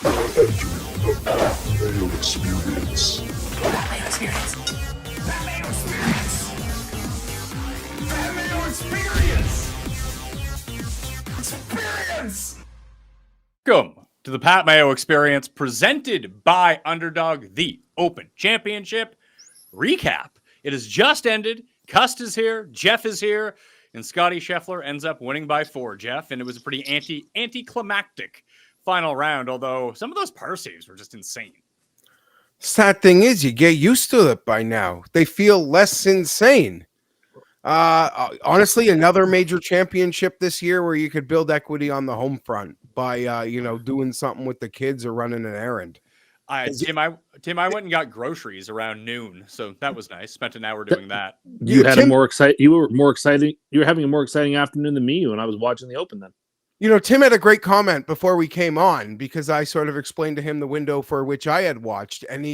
You're entering the Mayo Experience. Mayo Experience. Mayo Experience. Mayo Experience. Experience. Welcome to the Pat Mayo Experience, presented by Underdog, the Open Championship recap. It has just ended. Cust is here, Geoff is here, and Scotty Scheffler ends up winning by 4, Geoff, and it was a pretty anticlimactic final round, although some of those par saves were just insane. Sad thing is, you get used to it by now. They feel less insane. Honestly, another major championship this year where you could build equity on the home front by doing something with the kids or running an errand. Tim, I went and got groceries around noon, so that was nice. Spent an hour doing that. You were more exciting. You were having a more exciting afternoon than me when I was watching the Open then. Tim had a great comment before we came on because I sort of explained to him the window for which I had watched, and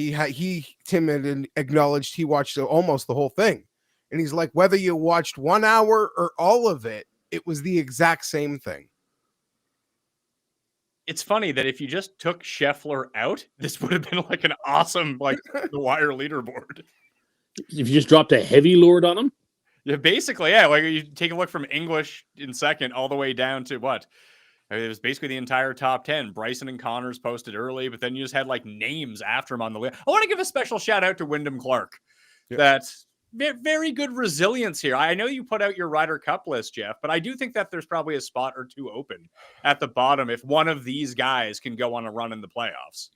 Tim had acknowledged he watched almost the whole thing. And he's like, whether you watched 1 hour or all of it, it was the exact same thing. It's funny that if you just took Scheffler out, this would have been like an awesome, the wire leaderboard. If you just dropped a heavy lord on him? Yeah, basically, yeah. Like you take a look from English in second all the way down to what? I mean, it was basically the entire top 10. Bryson and Connors posted early, but then you just had names after him on the list. I want to give a special shout out to Wyndham Clark. Yeah. That's very good resilience here. I know you put out your Ryder Cup list, Geoff, but I do think that there's probably a spot or two open at the bottom if one of these guys can go on a run in the playoffs.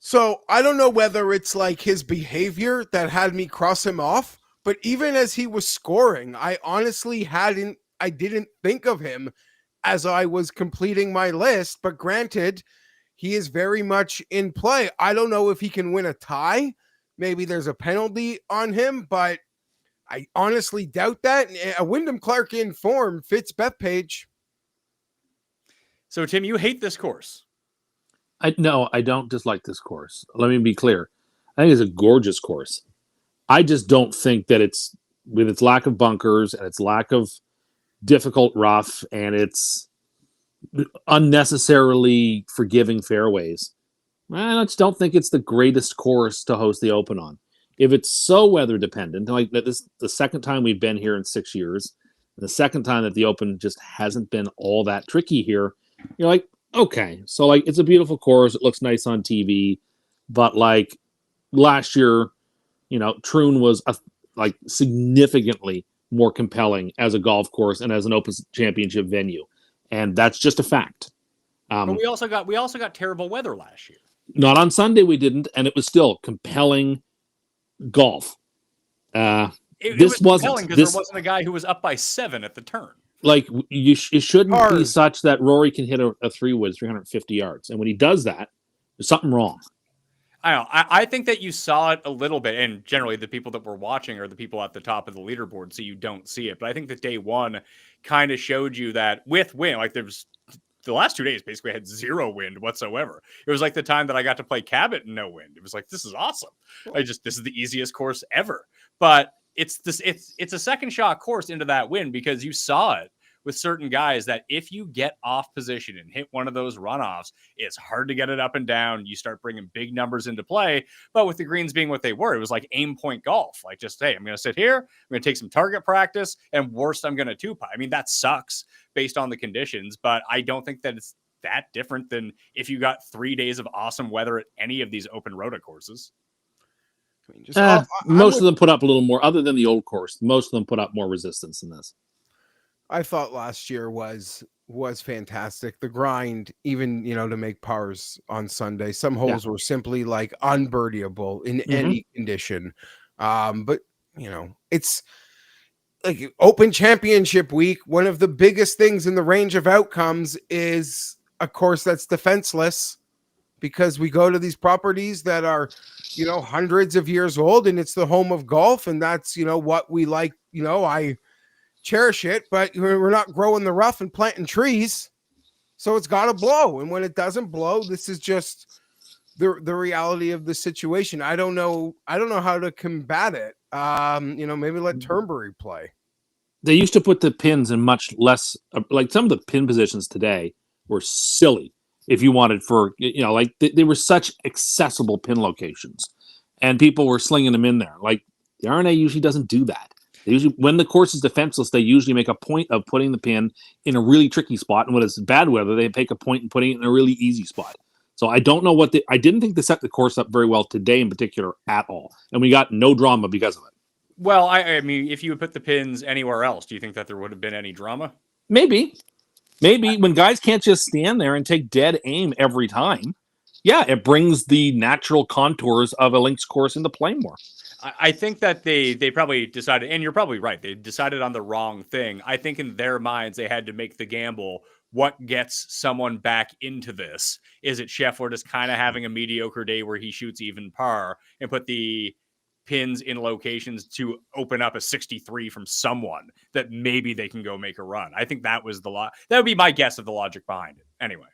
So I don't know whether it's his behavior that had me cross him off, but even as he was scoring, I honestly didn't think of him as I was completing my list. But granted, he is very much in play. I don't know if he can win a tie. Maybe there's a penalty on him, but I honestly doubt that. A Wyndham Clark in form fits Bethpage. So, Tim, you hate this course. No, I don't dislike this course. Let me be clear. I think it's a gorgeous course. I just don't think that it's, with its lack of bunkers and its lack of difficult rough and its unnecessarily forgiving fairways, I just don't think it's the greatest course to host the Open on. If it's so weather dependent, like this, the second time we've been here in 6 years, and the second time that the Open just hasn't been all that tricky here, you're like, okay, so it's a beautiful course. It looks nice on TV, but last year, Troon was significantly more compelling as a golf course and as an Open Championship venue, and that's just a fact. But we also got terrible weather last year. Not on Sunday, we didn't, and it was still compelling golf. It was compelling because there wasn't a guy who was up by 7 at the turn. It shouldn't be such that Rory can hit a 3-wood 350 yards, and when he does that, there's something wrong. I don't know. I think that you saw it a little bit, and generally the people that were watching are the people at the top of the leaderboard, so you don't see it. But I think that day one kind of showed you that with wind, there's the last 2 days basically had 0 wind whatsoever. It was the time that I got to play Cabot and no wind. It was this is awesome. This is the easiest course ever. But it's a second shot course into that wind because you saw it with certain guys that if you get off position and hit one of those runoffs, it's hard to get it up and down. You start bringing big numbers into play. But with the greens being what they were, it was aim point golf. Hey, I'm going to sit here. I'm going to take some target practice, and worst, I'm going to 2-putt. I mean, that sucks based on the conditions, but I don't think that it's that different than if you got 3 days of awesome weather at any of these open rota courses. Most of them put up a little more, other than the old course. Most of them put up more resistance than this. I thought last year was fantastic. The grind, even to make pars on Sunday. Some holes were simply unbirdieable in any condition. But it's Open Championship week. One of the biggest things in the range of outcomes is a course that's defenseless, because we go to these properties that are hundreds of years old, and it's the home of golf, and that's what we like. I cherish it, but we're not growing the rough and planting trees, so it's got to blow. And when it doesn't blow, this is just the reality of the situation. I don't know how to combat it. Maybe let Turnberry play. They used to put the pins in much less, some of the pin positions today were silly. if you wanted for, like they were such accessible pin locations and people were slinging them in there. Like the R&A usually doesn't do that. They usually, when the course is defenseless, they usually make a point of putting the pin in a really tricky spot. And when it's bad weather, they make a point in putting it in a really easy spot. So I don't know I didn't think they set the course up very well today in particular at all. And we got no drama because of it. Well, I mean, if you would put the pins anywhere else, do you think that there would have been any drama? Maybe when guys can't just stand there and take dead aim every time. Yeah, it brings the natural contours of a links course into play more. I think that they probably decided, and you're probably right, they decided on the wrong thing. I think in their minds, they had to make the gamble. What gets someone back into this? Is it Scheffler just kind of having a mediocre day where he shoots even par and put the pins in locations to open up a 63 from someone that maybe they can go make a run? I think that was that would be my guess of the logic behind it. Anyway,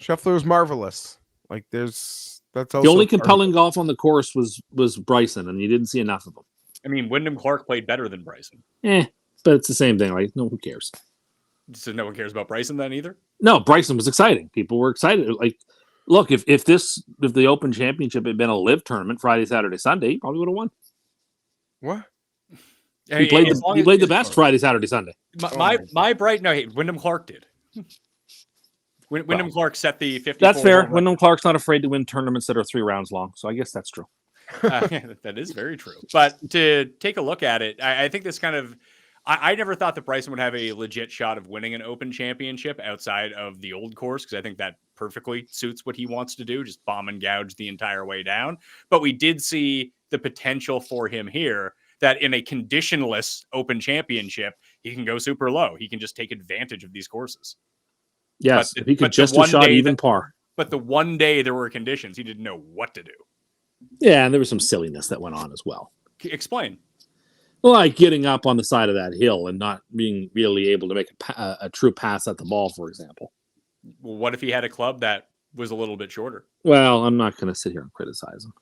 Scheffler was marvelous. Like that's also the only compelling golf on the course was Bryson, and you didn't see enough of him. I mean, Wyndham Clark played better than Bryson. But it's the same thing. Like, no, who cares? So no one cares about Bryson then either? No, Bryson was exciting. People were excited. Like, look, if the Open Championship had been a live tournament Friday, Saturday, Sunday, he probably would have won. What? He played the best Friday, Saturday, Sunday. Wyndham Clark did. Wyndham Clark set the 50. That's fair. Wyndham Clark's not afraid to win tournaments that are 3 rounds long, so I guess that's true. That is very true. But to take a look at it, I think this kind of... I never thought that Bryson would have a legit shot of winning an Open Championship outside of the old course, because I think that perfectly suits what he wants to do, just bomb and gouge the entire way down. But we did see the potential for him here that in a conditionless Open Championship, he can go super low. He can just take advantage of these courses. Yes, if he could just have shot even par. But the one day there were conditions, he didn't know what to do. Yeah, and there was some silliness that went on as well. Explain. Like getting up on the side of that hill and not being really able to make a true pass at the ball, for example. Well, what if he had a club that was a little bit shorter? Well, I'm not going to sit here and criticize him.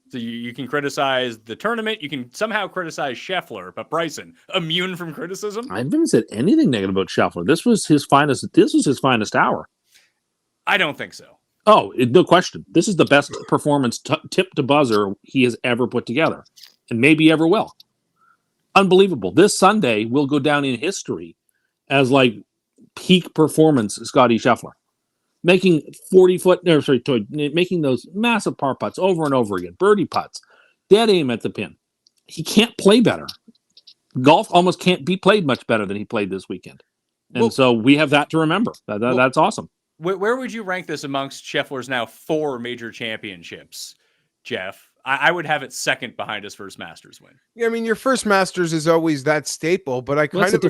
So you can criticize the tournament. You can somehow criticize Scheffler, but Bryson, immune from criticism? I haven't said anything negative about Scheffler. This was his finest hour. I don't think so. Oh, no question. This is the best performance tip to buzzer he has ever put together, and maybe ever will. Unbelievable. This Sunday will go down in history as like peak performance Scottie Scheffler. Making making those massive par putts over and over again, birdie putts, dead aim at the pin. He can't play better. Golf almost can't be played much better than he played this weekend. And so we have that to remember. That's awesome. Where would you rank this amongst Scheffler's now 4 major championships, Geoff? I would have it second behind his first Masters win. Yeah, I mean, your first Masters is always that staple, but I kind of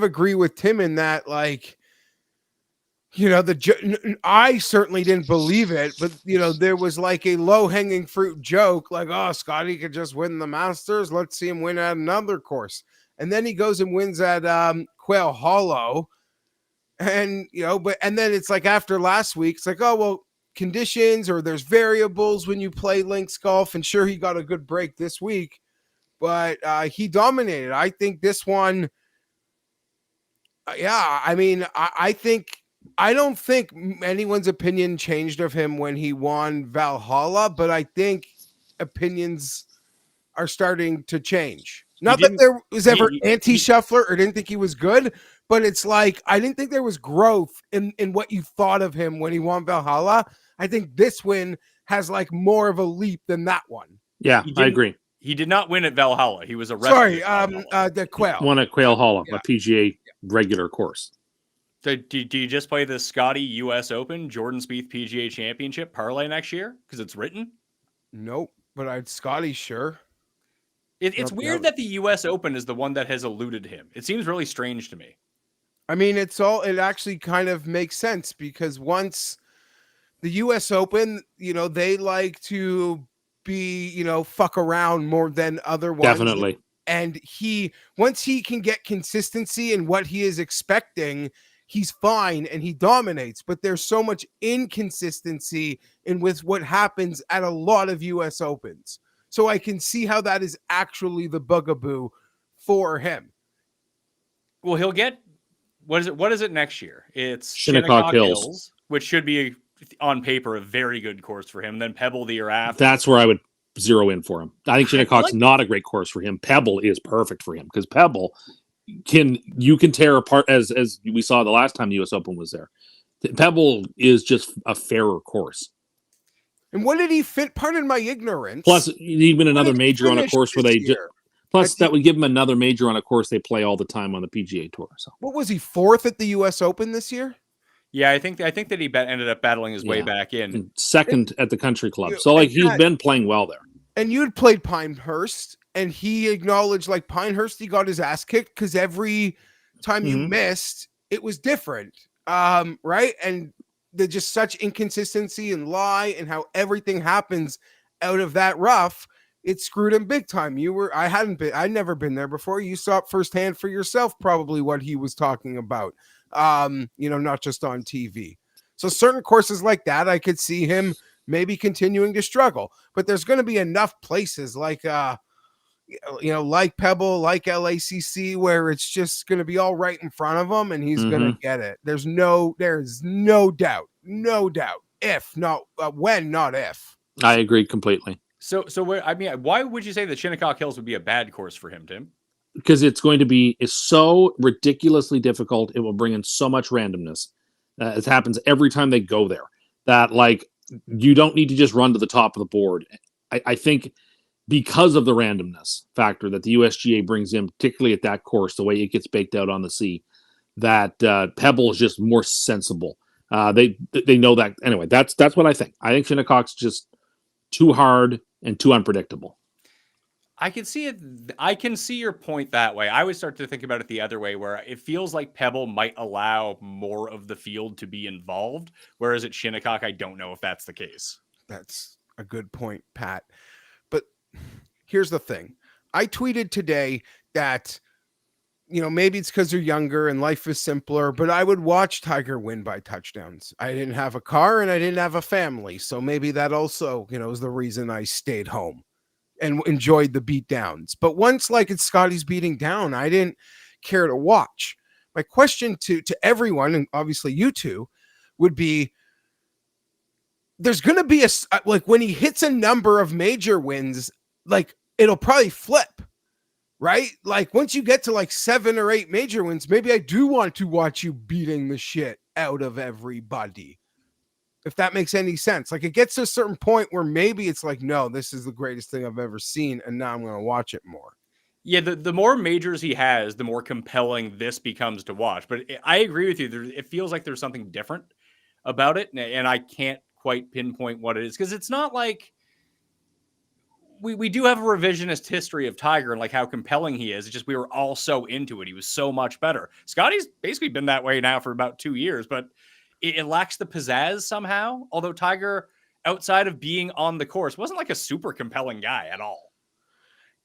agree with Tim in that, like, I certainly didn't believe it, but there was like a low-hanging fruit joke, like, oh, Scottie could just win the Masters. Let's see him win at another course. And then he goes and wins at Quail Hollow. And, and then it's like after last week, it's like, oh, well, conditions or there's variables when you play links golf, and sure, he got a good break this week, but he dominated. I think this one, I mean, I don't think anyone's opinion changed of him when he won Valhalla, but I think opinions are starting to change. Not that there was ever anti-Scheffler or didn't think he was good, but it's like I didn't think there was growth in what you thought of him when he won Valhalla. I think this win has like more of a leap than that one. Yeah, I agree. He did not win at Valhalla. He was arrested. Sorry, the Quail. Won at Quail Hollow, a PGA regular course. So do you just play the Scottie U.S. Open, Jordan Spieth PGA Championship parlay next year because it's written? Nope, but I'd Scottie sure. It's weird that the U.S. Open is the one that has eluded him. It seems really strange to me. I mean, it actually kind of makes sense because once the U.S. Open, they like to be, fuck around more than other ones. Definitely. And once he can get consistency in what he is expecting, he's fine and he dominates. But there's so much inconsistency with what happens at a lot of U.S. Opens. So I can see how that is actually the bugaboo for him. Well, he'll get What is it next year? It's Shinnecock Hills. which should be on paper a very good course for him. Then Pebble the year after. That's where I would zero in for him. I think Shinnecock's not a great course for him. Pebble is perfect for him because Pebble can tear apart as we saw the last time the US Open was there. Pebble is just a fairer course. And what did he fit? Pardon my ignorance. Plus, he'd win another major on a course where they just. Plus, that would give him another major on a course they play all the time on the PGA Tour. So, what was he, 4th at the U.S. Open this year? Yeah, I think that he ended up battling his way back in. And second at the Country Club. So, like, he's been playing well there. And you'd played Pinehurst, and he acknowledged, like, Pinehurst, he got his ass kicked because every time you missed, it was different, right? And there's just such inconsistency and lie and how everything happens out of that rough. It screwed him big time. I'd never been there before. You saw it firsthand for yourself, probably what he was talking about. Not just on TV. So certain courses like that, I could see him maybe continuing to struggle, but there's going to be enough places like, like Pebble, like LACC, where it's just going to be all right in front of him and he's going to get it. There's no doubt. If not when, not if. I agree completely. So why would you say that Shinnecock Hills would be a bad course for him, Tim? Because it's so ridiculously difficult. It will bring in so much randomness. It happens every time they go there that, like, you don't need to just run to the top of the board. I think because of the randomness factor that the USGA brings in, particularly at that course, the way it gets baked out on the sea, that Pebble is just more sensible. They know that. Anyway, that's what I think. I think Shinnecock's just too hard and too unpredictable. I can see it. I can see your point that way. I would start to think about it the other way, where it feels like Pebble might allow more of the field to be involved, whereas at Shinnecock, I don't know if that's the case. That's a good point, Pat. But here's the thing. I tweeted today that, maybe it's because they're younger and life is simpler, but I would watch Tiger win by touchdowns. I didn't have a car and I didn't have a family. So maybe that also, is the reason I stayed home and enjoyed the beat downs. But once, like, it's Scotty's beating down, I didn't care to watch. My question to everyone, and obviously you two, would be, there's going to be when he hits a number of major wins, like, it'll probably flip, right? Like, once you get to like 7 or 8 major wins, maybe I do want to watch you beating the shit out of everybody. If that makes any sense. Like, it gets to a certain point where maybe it's like, no, this is the greatest thing I've ever seen, and now I'm going to watch it more. Yeah, the more majors he has, the more compelling this becomes to watch. But I agree with you. It feels like there's something different about it, and I can't quite pinpoint what it is, because it's not like we do have a revisionist history of Tiger and like how compelling he is. It's just we were all so into it. He was so much better. Scotty's basically been that way now for about 2 years, but it lacks the pizzazz somehow. Although Tiger, outside of being on the course, wasn't like a super compelling guy at all.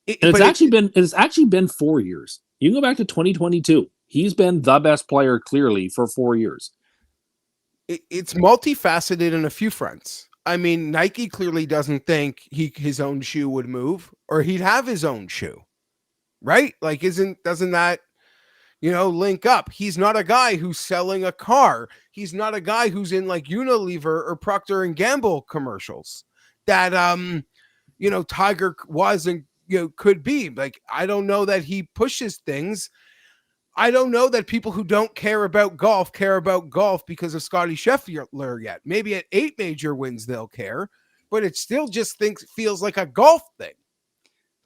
It's actually been 4 years. You can go back to 2022. He's been the best player clearly for 4 years. It's multifaceted in a few fronts. I mean, Nike clearly doesn't think his own shoe would move, or he'd have his own shoe, right? Like, doesn't that, link up? He's not a guy who's selling a car. He's not a guy who's in like Unilever or Procter and Gamble commercials that, Tiger wasn't, could be. Like, I don't know that he pushes things. I don't know that people who don't care about golf because of Scotty Scheffler yet. Maybe at 8 major wins they'll care, but it still just feels like a golf thing.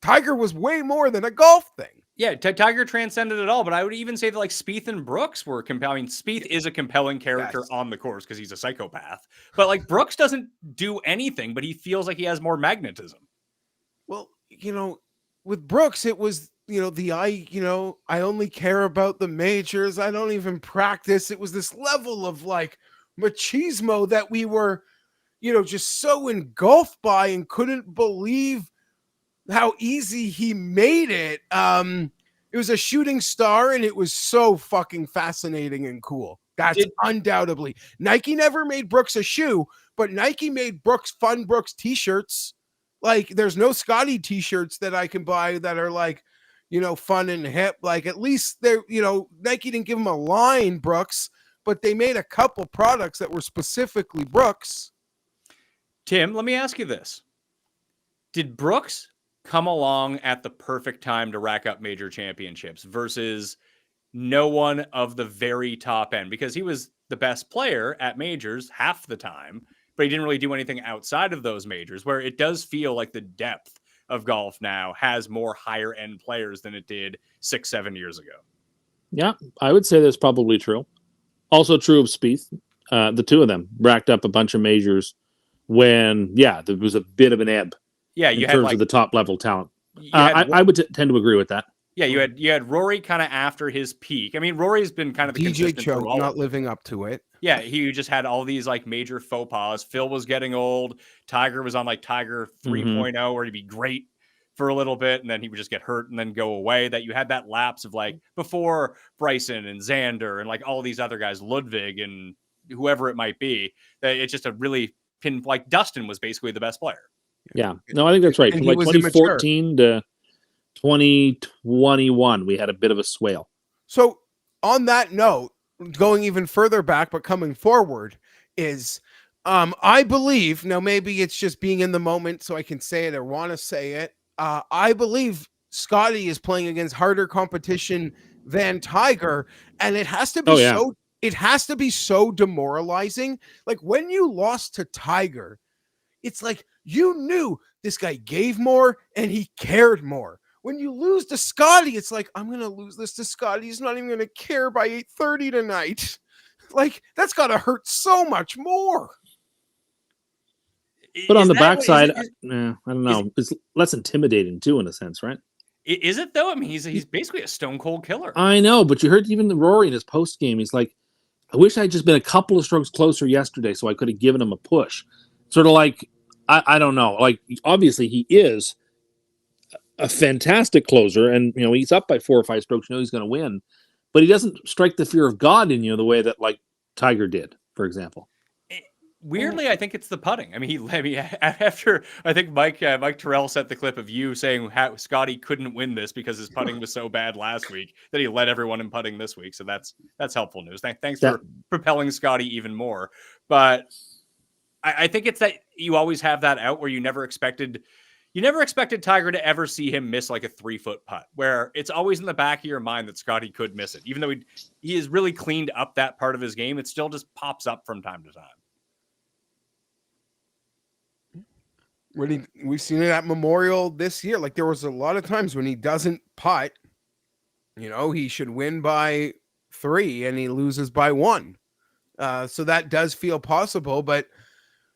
Tiger was way more than a golf thing. Yeah, Tiger transcended it all, but I would even say that like Spieth and Brooks were compelling. I mean, Spieth is a compelling character on the course because he's a psychopath, but like Brooks doesn't do anything, but he feels like he has more magnetism. Well, with Brooks, it was, I only care about the majors. I don't even practice. It was this level of like machismo that we were, just so engulfed by and couldn't believe how easy he made it. It was a shooting star and it was so fucking fascinating and cool. That's undoubtedly. Nike never made Brooks a shoe, but Nike made Brooks t-shirts. Like, there's no Scotty t-shirts that I can buy that are like, fun and hip. Like at least they're, Nike didn't give him a line, Brooks, but they made a couple products that were specifically Brooks. Tim, let me ask you this. Did Brooks come along at the perfect time to rack up major championships versus no one of the very top end? Because he was the best player at majors half the time, but he didn't really do anything outside of those majors, where it does feel like the depth of golf now has more higher end players than it did 6-7 years ago. Yeah, I would say that's probably true. Also true of Spieth. The two of them racked up a bunch of majors when, there was a bit of an ebb. Yeah, in terms of the top level talent. I would tend to agree with that. Yeah, you had Rory kind of after his peak. I mean, Rory's been kind of the DJ consistent Choke not living up to it. Yeah, he just had all these like major faux pas. Phil was getting old. Tiger was on like Tiger 3.0, where he'd be great for a little bit, and then he would just get hurt and then go away. That you had that lapse of like before Bryson and Xander and like all these other guys, Ludwig and whoever it might be. That it's just a really like Dustin was basically the best player. Yeah, no, I think that's right. And From like 2014 to 2021, we had a bit of a swale. So on that note, going even further back, but coming forward is, I believe, now maybe it's just being in the moment so I can say it or want to say it. I believe Scotty is playing against harder competition than Tiger, and it has to be it has to be so demoralizing. Like when you lost to Tiger, it's like you knew this guy gave more and he cared more. When you lose to Scotty, it's like, I'm going to lose this to Scotty. He's not even going to care by 8:30 tonight. Like, that's got to hurt so much more. But on the backside, I don't know. It's less intimidating, too, in a sense, right? Is it, though? I mean, he's basically a stone cold killer. I know, but you heard even the Rory in his post game. He's like, I wish I'd just been a couple of strokes closer yesterday so I could have given him a push. Sort of like, I don't know. Like, obviously, he is a fantastic closer, and he's up by 4 or 5 strokes. He's going to win, but he doesn't strike the fear of God in you the way that like Tiger did, for example. Weirdly, I think it's the putting. I mean, after I think Mike Terrell sent the clip of you saying how Scotty couldn't win this because his putting was so bad last week that he led everyone in putting this week. So that's helpful news. Thanks for propelling Scotty even more. But I think it's that you always have that out where you never expected Tiger to ever see him miss like a 3-foot putt, where it's always in the back of your mind that Scotty could miss it. Even though he has really cleaned up that part of his game, it still just pops up from time to time. We've seen it at Memorial this year. Like there was a lot of times when he doesn't putt, he should win by 3 and he loses by 1. So that does feel possible, but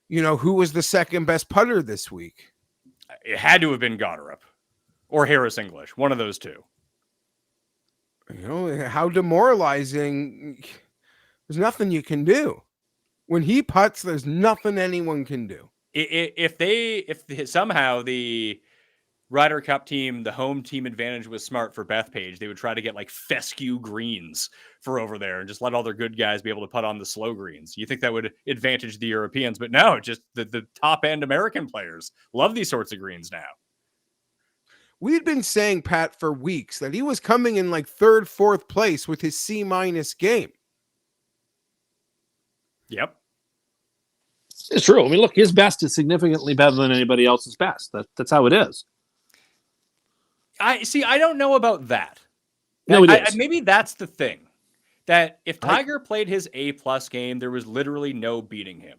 who was the second best putter this week? It had to have been Goddard or Harris English, one of those two. How demoralizing. There's nothing you can do. When he putts, there's nothing anyone can do. If somehow the Ryder Cup team, the home team advantage was smart for Bethpage, they would try to get like fescue greens for over there and just let all their good guys be able to putt on the slow greens. You think that would advantage the Europeans, but no, just the top end American players love these sorts of greens now. We'd been saying, Pat, for weeks that he was coming in like 3rd, 4th place with his C- game. Yep. It's true. I mean, look, his best is significantly better than anybody else's best. That's how it is. I don't know about that. No, it is. Maybe that's the thing. That if Tiger played his A+ game, there was literally no beating him.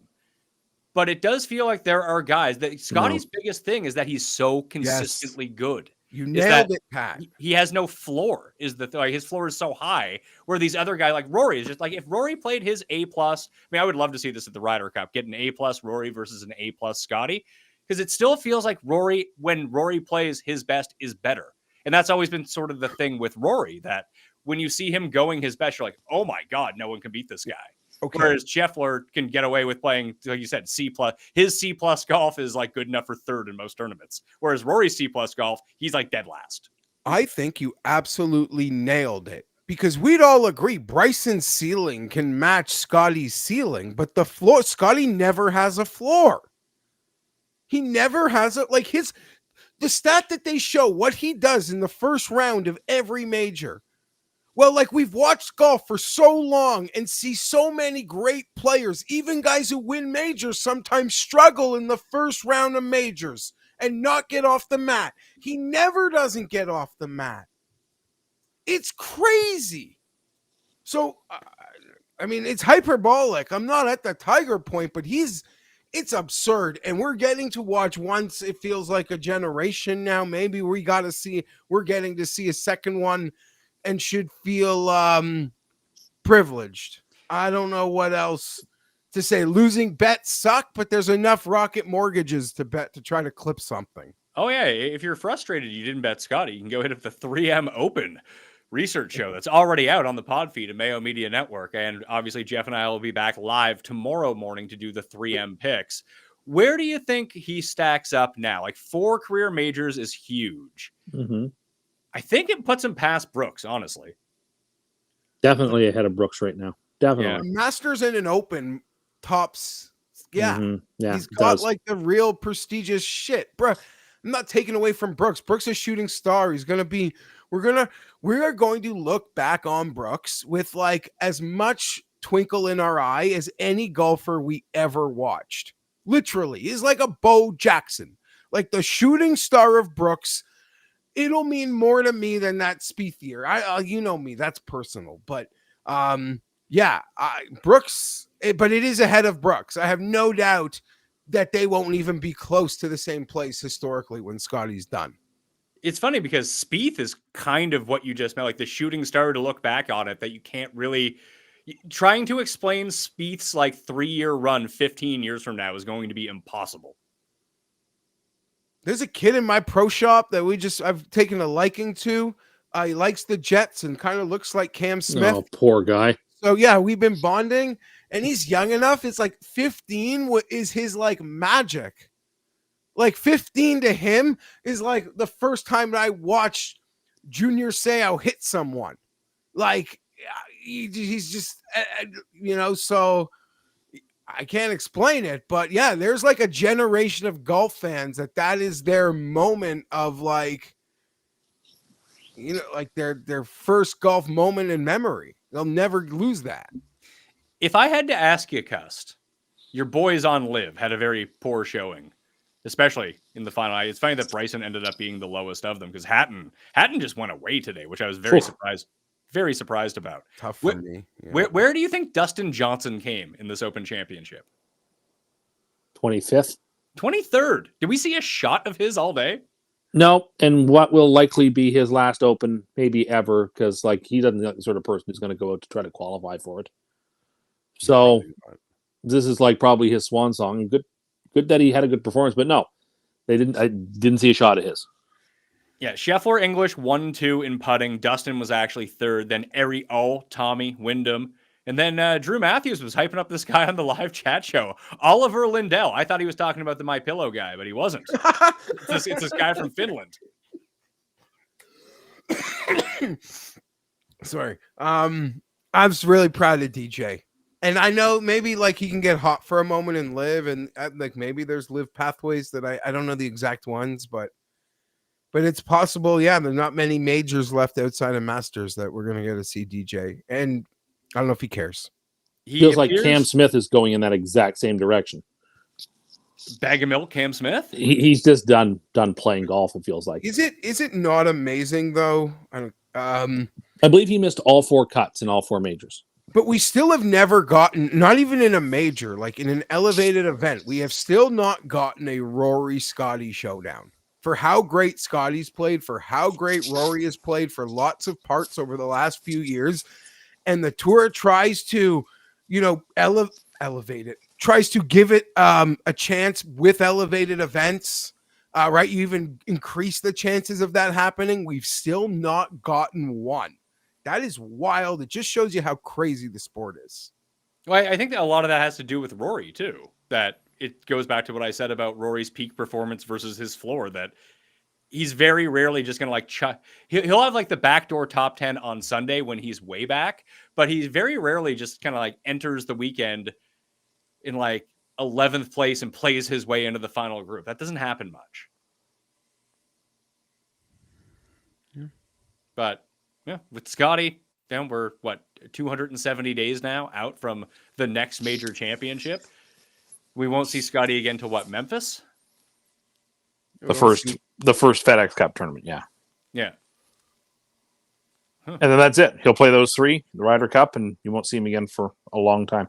But it does feel like there are guys that Scotty's biggest thing is that he's so consistently good. You nailed it, Pat. He has no floor. His floor is so high. Where these other guys like Rory is just like if Rory played his A+. I mean, I would love to see this at the Ryder Cup. Get an A+ Rory versus an A+ Scotty, because it still feels like Rory, when Rory plays his best, is better. And that's always been sort of the thing with Rory, that when you see him going his best, you're like, oh my God, no one can beat this guy. Okay. Whereas Scheffler can get away with playing, like you said, C+. His C+ golf is like good enough for 3rd in most tournaments. Whereas Rory's C+ golf, he's like dead last. I think you absolutely nailed it, because we'd all agree Bryson's ceiling can match Scotty's ceiling, but the floor, Scotty never has a floor. He never has it. Like the stat that they show, what he does in the first round of every major. Well, like we've watched golf for so long and see so many great players, even guys who win majors sometimes struggle in the first round of majors and not get off the mat. He never doesn't get off the mat. It's crazy. So, I mean, it's hyperbolic. I'm not at the Tiger point, but it's absurd. And we're getting to watch once. It feels like a generation now. Maybe we're getting to see a second one and should feel privileged. I don't know what else to say. Losing bets suck, but there's enough rocket mortgages to bet to try to clip something. Oh, yeah. If you're frustrated you didn't bet Scotty, you can go hit up the 3M Open research show that's already out on the pod feed of Mayo Media Network. And obviously, Geoff and I will be back live tomorrow morning to do the 3M picks. Where do you think he stacks up now? Like 4 career majors is huge. Mm-hmm. I think it puts him past Brooks, honestly. Definitely ahead of Brooks right now. Definitely. Yeah. Masters and an Open tops. Yeah. Mm-hmm. Yeah, he's got like the real prestigious shit. Bro, I'm not taking away from Brooks. Brooks is a shooting star. He's going to be, we are going to look back on Brooks with like as much twinkle in our eye as any golfer we ever watched. Literally. He's like a Bo Jackson. Like the shooting star of Brooks. It'll mean more to me than that Spieth year. You know me, that's personal. But Brooks, but it is ahead of Brooks. I have no doubt that they won't even be close to the same place historically when Scotty's done. It's funny because Spieth is kind of what you just meant, like the shooting star to look back on it that you can't really. Trying to explain Spieth's like 3-year run 15 years from now is going to be impossible. There's a kid in my pro shop that I've taken a liking to. He likes the Jets and kind of looks like Cam Smith. Oh, poor guy. So yeah, we've been bonding and he's young enough. It's like 15 is his like magic. Like 15 to him is like the first time that I watched Junior Seau hit someone. Like he's just, so I can't explain it, but yeah, there's like a generation of golf fans that is their moment of like, like their first golf moment in memory. They'll never lose that. If I had to ask you, Cust, your boys on Live had a very poor showing, especially in the final. It's funny that Bryson ended up being the lowest of them because Hatton just went away today, which I was very surprised about. Tough for me. Yeah. Where do you think Dustin Johnson came in this Open Championship? 25th? 23rd. Did we see a shot of his all day? No, and what will likely be his last Open, maybe ever, because like he doesn't look the sort of person who's going to go out to try to qualify for it. So this is like probably his swan song. Good that he had a good performance, but no, I didn't see a shot of his. Yeah, Scheffler English 1-2 in putting. Dustin was actually third. Then Tommy Wyndham. And then Drew Matthews was hyping up this guy on the live chat show. Oliver Lindell. I thought he was talking about the My Pillow guy, but he wasn't. It's this guy from Finland. Sorry. I'm just really proud of DJ. And I know maybe like he can get hot for a moment and live. And like maybe there's live pathways that I don't know the exact ones, but it's possible. Yeah, there's not many majors left outside of Masters that we're going to get to see DJ. And I don't know if he cares. Feels like Cam Smith is going in that exact same direction. Bag of milk, Cam Smith? He's just done playing golf, it feels like. Is it not amazing, though? I believe he missed all 4 cuts in all 4 majors. But we still have never gotten, not even in a major, like in an elevated event, we have still not gotten a Rory-Scotty showdown. For how great Scotty's played, for how great Rory has played for lots of parts over the last few years. And the tour tries to, elevate it, tries to give it a chance with elevated events, right? You even increase the chances of that happening. We've still not gotten one. That is wild. It just shows you how crazy the sport is. Well, I think that a lot of that has to do with Rory, too. That it goes back to what I said about Rory's peak performance versus his floor, that he's very rarely just going to he'll have like the backdoor top 10 on Sunday when he's way back, but he very rarely just kind of like enters the weekend in like 11th place and plays his way into the final group. That doesn't happen much. But yeah, with Scotty, then we're 270 days now out from the next major championship. We won't see Scotty again to Memphis? The first FedEx Cup tournament, yeah. Yeah. And then that's it. He'll play those 3, the Ryder Cup, and you won't see him again for a long time.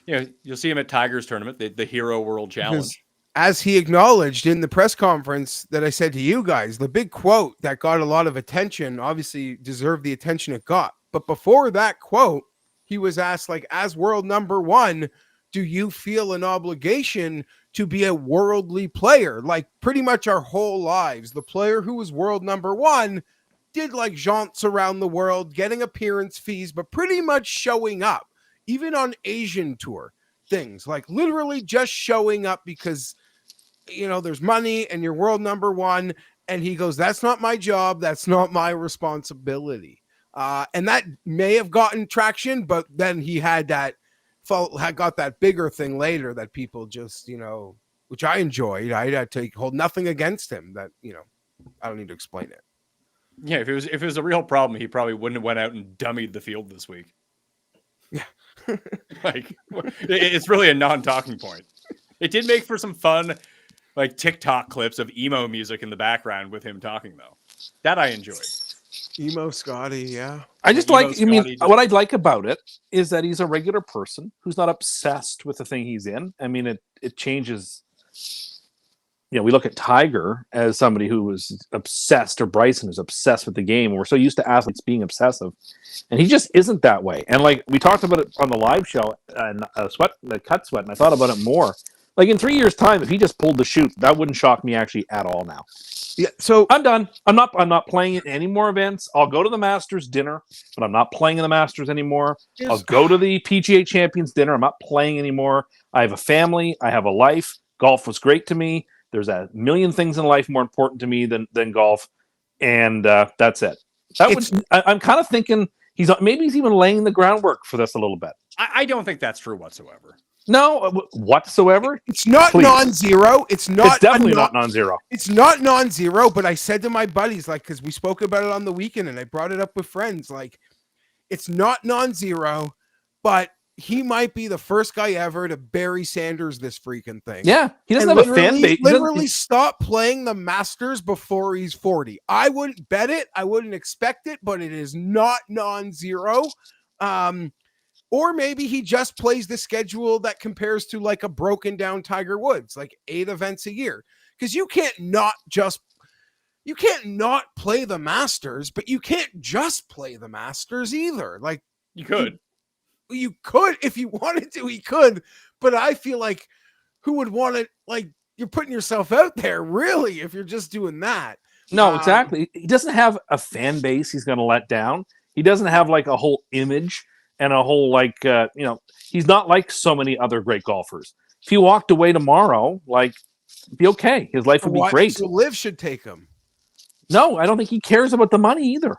Yeah, you'll see him at Tiger's tournament, the Hero World Challenge. As he acknowledged in the press conference that I said to you guys, the big quote that got a lot of attention, obviously deserved the attention it got. But before that quote, he was asked, like, as world number 1, do you feel an obligation to be a worldly player? Like, pretty much our whole lives, the player who was world number 1 did like jaunts around the world, getting appearance fees, but pretty much showing up, even on Asian tour things, like literally just showing up because, there's money and you're world number 1. And he goes, that's not my job. That's not my responsibility. And that may have gotten traction, but then he had got that bigger thing later that people just, which I enjoyed. I had to hold nothing against him that, I don't need to explain it. Yeah, if it was a real problem, he probably wouldn't have went out and dummied the field this week. Yeah. It's really a non-talking point. It did make for some fun, TikTok clips of emo music in the background with him talking, though. That I enjoyed. Emo Scotty, yeah. I just what I like about it is that he's a regular person who's not obsessed with the thing he's in. I mean, it changes. We look at Tiger as somebody who was obsessed, or Bryson is obsessed with the game. We're so used to athletes being obsessive, and he just isn't that way. And we talked about it on the live show, and the cut sweat, and I thought about it more. In 3 years' time, if he just pulled the chute, that wouldn't shock me actually at all now. Yeah, so I'm done. I'm not playing in any more events. I'll go to the Masters dinner, but I'm not playing in the Masters anymore. Yes. I'll go to the PGA Champions dinner. I'm not playing anymore. I have a family. I have a life. Golf was great to me. There's a million things in life more important to me than golf, and that's it. I'm kind of thinking he's even laying the groundwork for this a little bit. I don't think that's true whatsoever. No, whatsoever. It's not non-zero. It's definitely not non-zero. It's not non-zero. But I said to my buddies, because we spoke about it on the weekend, and I brought it up with friends, it's not non-zero, but he might be the first guy ever to Barry Sanders this freaking thing. Yeah, he doesn't have a fan base. Literally stop playing the Masters before he's 40. I wouldn't bet it. I wouldn't expect it, but it is not non-zero. Or maybe he just plays the schedule that compares to a broken down Tiger Woods, 8 events a year. Because you can't not play the Masters, but you can't just play the Masters either. You could. You could if you wanted to, he could. But I feel like who would want it? You're putting yourself out there, really, if you're just doing that. No, exactly. He doesn't have a fan base he's going to let down. He doesn't have a whole image and a whole he's not like so many other great golfers. If he walked away tomorrow, be okay. His life would be great. So Liv should take him. No, I don't think he cares about the money either.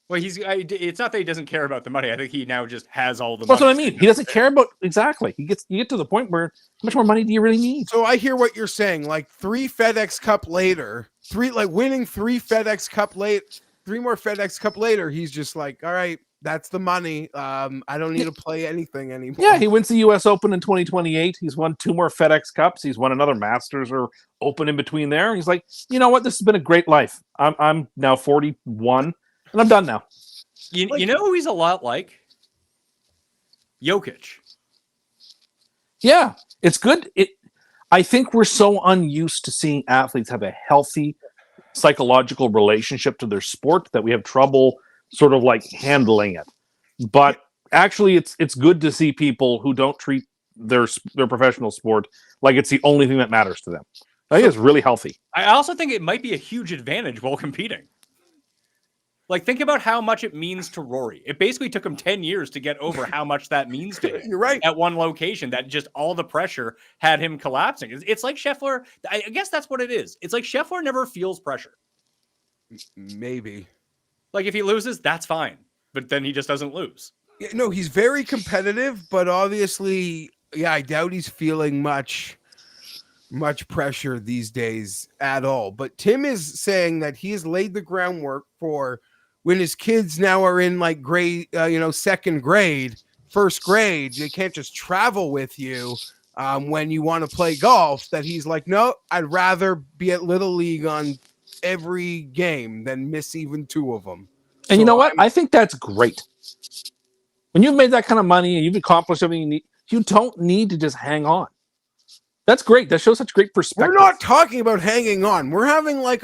Well, it's not that he doesn't care about the money. I think he now just has all the money. That's what I mean. He doesn't care about exactly. You get to the point where how much more money do you really need? So I hear what you're saying. 3 FedEx Cup later, winning 3 FedEx Cup late, 3 more FedEx Cup later, he's just all right, that's the money. I don't need to play anything anymore. Yeah, he wins the U.S. Open in 2028. He's won 2 more FedEx Cups. He's won another Masters or Open in between there. He's like, you know what? This has been a great life. I'm now 41. And I'm done now. You know who he's a lot like? Jokic. Yeah, it's good. I think we're so unused to seeing athletes have a healthy psychological relationship to their sport that we have trouble sort of handling it. But actually, it's good to see people who don't treat their professional sport like it's the only thing that matters to them. I think it's really healthy. I also think it might be a huge advantage while competing. Think about how much it means to Rory. It basically took him 10 years to get over how much that means to him. You're right. At one location, that just all the pressure had him collapsing. It's like Scheffler. I guess that's what it is. It's like Scheffler never feels pressure. Maybe. If he loses, that's fine. But then he just doesn't lose. Yeah, no, he's very competitive, but obviously, I doubt he's feeling much pressure these days at all. But Tim is saying that he has laid the groundwork for when his kids now are in like grade, second grade, first grade, they can't just travel with you when you want to play golf, that he's like, no, I'd rather be at Little League on every game than miss even 2 of them. And you know what? I think that's great. When you've made that kind of money and you've accomplished everything you need, you don't need to just hang on. That's great. That shows such great perspective. We're not talking about hanging on. We're having like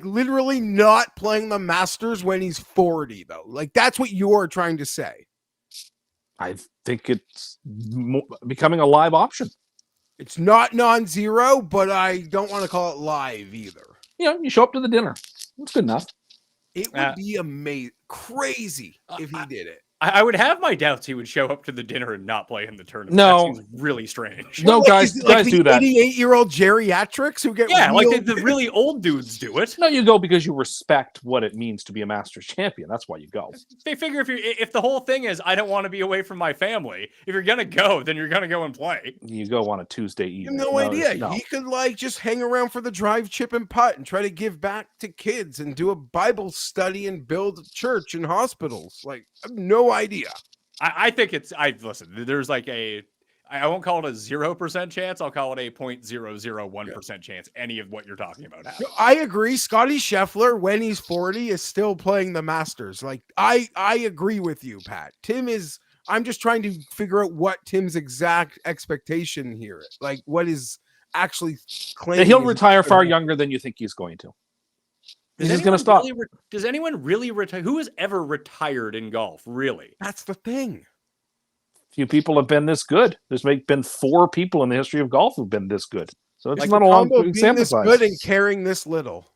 literally not playing the Masters when he's 40, though. Like, that's what you're trying to say. I think it's becoming a live option. It's not non-zero, but I don't want to call it live either. You show up to the dinner. That's good enough. It would be amazing, crazy if he did it. I would have my doubts he would show up to the dinner and not play in the tournament. No. That seems really strange. No, guys do that. 88-year-old geriatrics who get like the really old dudes do it. No, you go because you respect what it means to be a Masters champion. That's why you go. They figure if the whole thing is I don't want to be away from my family, if you're gonna go, then you're gonna go and play. You go on a Tuesday evening. No idea. He could just hang around for the drive, chip, and putt, and try to give back to kids and do a Bible study and build a church and hospitals. Like, I have no idea. I think listen, there's like I won't call it a 0% chance. I'll call it a 0.001% chance. Any of what you're talking about happens. I agree. Scotty Scheffler, when he's 40, is still playing the Masters. Like, I agree with you, Pat. I'm just trying to figure out what Tim's exact expectation here. Like, what is actually claiming. He'll retire far younger than you think he's going to. He's just going to stop. Does anyone really retire? Who has ever retired in golf? Really? That's the thing. Few people have been this good. There's been 4 people in the history of golf who've been this good. So it's not a long sample size. Good and caring this little.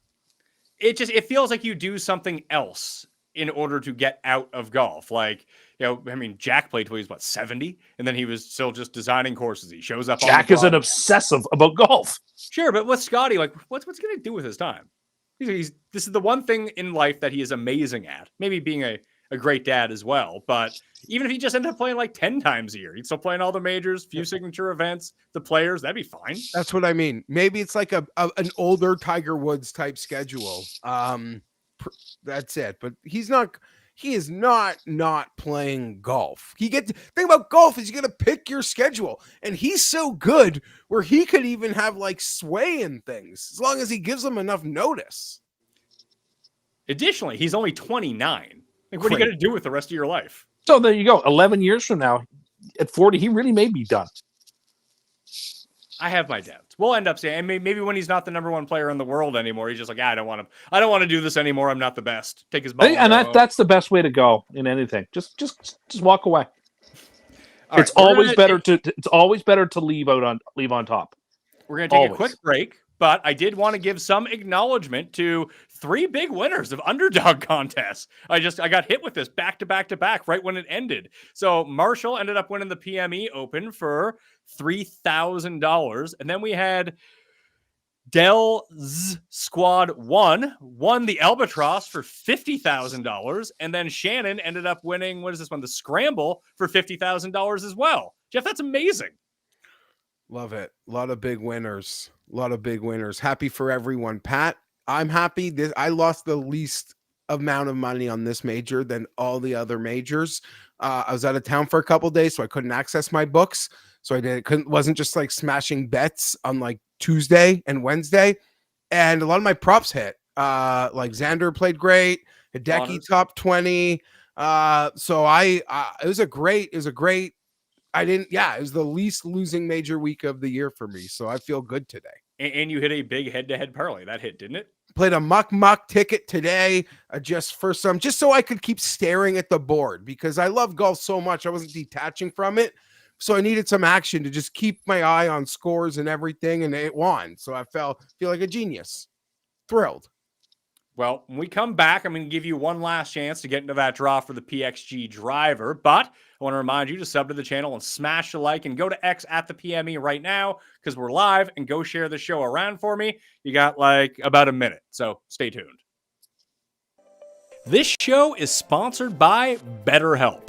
It feels like you do something else in order to get out of golf. Like, Jack played till he was 70, and then he was still just designing courses. He shows up. Jack is an obsessive about golf. Sure, but with Scotty, like, what's he going to do with his time? This is the one thing in life that he is amazing at. Maybe being a great dad as well. But even if he just ended up playing like 10 times a year, he'd still playing all the majors, few signature events, the players, that'd be fine. That's what I mean. Maybe it's like an older Tiger Woods type schedule. That's it. But he is not playing golf. The thing about golf is you got to pick your schedule, and he's so good where he could even have like sway in things as long as he gives them enough notice. Additionally, he's only 29. Like, what are you going to do with the rest of your life? So there you go. 11 years from now, at 40, he really may be done. I have my doubts. We'll end up saying, and maybe when he's not the number 1 player in the world anymore, he's just like, I don't want to do this anymore. I'm not the best. Take his ball. And that's the best way to go in anything. Just walk away. All it's always better to leave on top. We're going to take a quick break, but I did want to give some acknowledgement to 3 big winners of Underdog contests. I got hit with this back to back right when it ended. So Marshall ended up winning the PME Open for $3,000. And then we had Dell's Squad won the Albatross for $50,000. And then Shannon ended up winning, what is this one? The Scramble for $50,000 as well. Jeff, that's amazing. Love it. A lot of big winners. Happy for everyone. Pat, I'm happy. I lost the least amount of money on this major than all the other majors. I was out of town for a couple days, so I couldn't access my books. So wasn't just like smashing bets on like Tuesday and Wednesday. And a lot of my props hit. Like Xander played great. Hideki top 20. So it was a great, it was the least losing major week of the year for me. So I feel good today. And you hit a big head-to-head parlay. That hit, didn't it? Played a muck ticket today just so I could keep staring at the board because I love golf so much. I wasn't detaching from it. So I needed some action to just keep my eye on scores and everything. And it won. So I feel like a genius. Thrilled. Well, when we come back, I'm going to give you one last chance to get into that draw for the PXG driver. But I want to remind you to sub to the channel and smash the like and go to X at the PME right now because we're live, and go share the show around for me. You got like about a minute, so stay tuned. This show is sponsored by BetterHelp.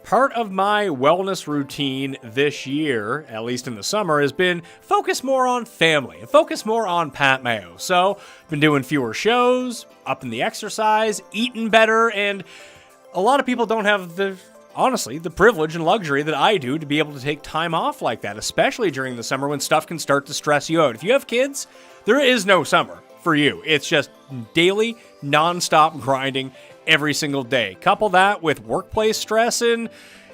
Part of my wellness routine this year, at least in the summer, has been focus more on family and focus more on Pat Mayo. So, I've been doing fewer shows, upping the exercise, eating better, and a lot of people don't have the privilege and luxury that I do to be able to take time off like that, especially during the summer when stuff can start to stress you out. If you have kids, there is no summer for you. It's just daily, nonstop grinding every single day. Couple that with workplace stress, and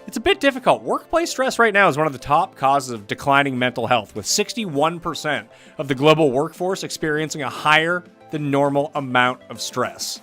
it's a bit difficult. Workplace stress right now is one of the top causes of declining mental health, with 61% of the global workforce experiencing a higher than normal amount of stress.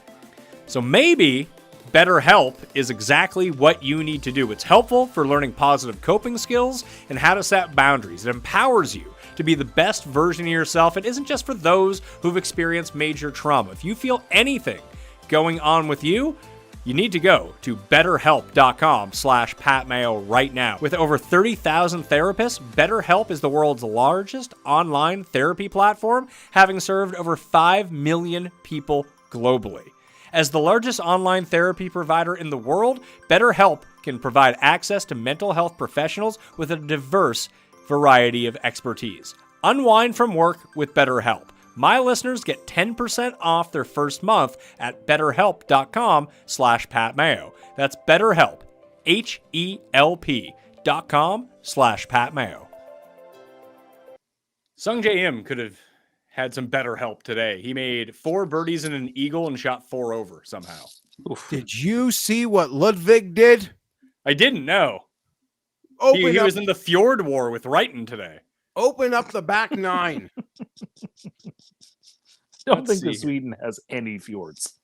So maybe BetterHelp is exactly what you need to do. It's helpful for learning positive coping skills and how to set boundaries. It empowers you to be the best version of yourself. It isn't just for those who've experienced major trauma. If you feel anything going on with you, you need to go to betterhelp.com/PatMayo right now. With over 30,000 therapists, BetterHelp is the world's largest online therapy platform, having served over 5 million people globally. As the largest online therapy provider in the world, BetterHelp can provide access to mental health professionals with a diverse variety of expertise. Unwind from work with BetterHelp. My listeners get 10% off their first month at betterhelp.com/PatMayo. That's BetterHelp, HELP.com/PatMayo. Sung Jae Im could have had some better help today. He made 4 birdies and an eagle and shot 4 over somehow. Oof. Did you see what Ludwig did? I didn't know. He was in the Fjord War with Ryton today. Open up the back 9. Don't think that Sweden has any fjords.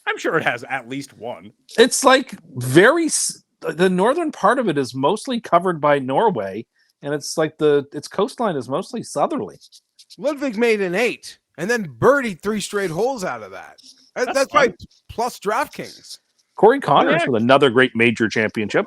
I'm sure it has at least one. It's like the northern part of it is mostly covered by Norway, and it's like its coastline is mostly southerly. Ludwig made an 8 and then birdied 3 straight holes out of that. That's right, plus DraftKings. Corey Connors with another great major championship.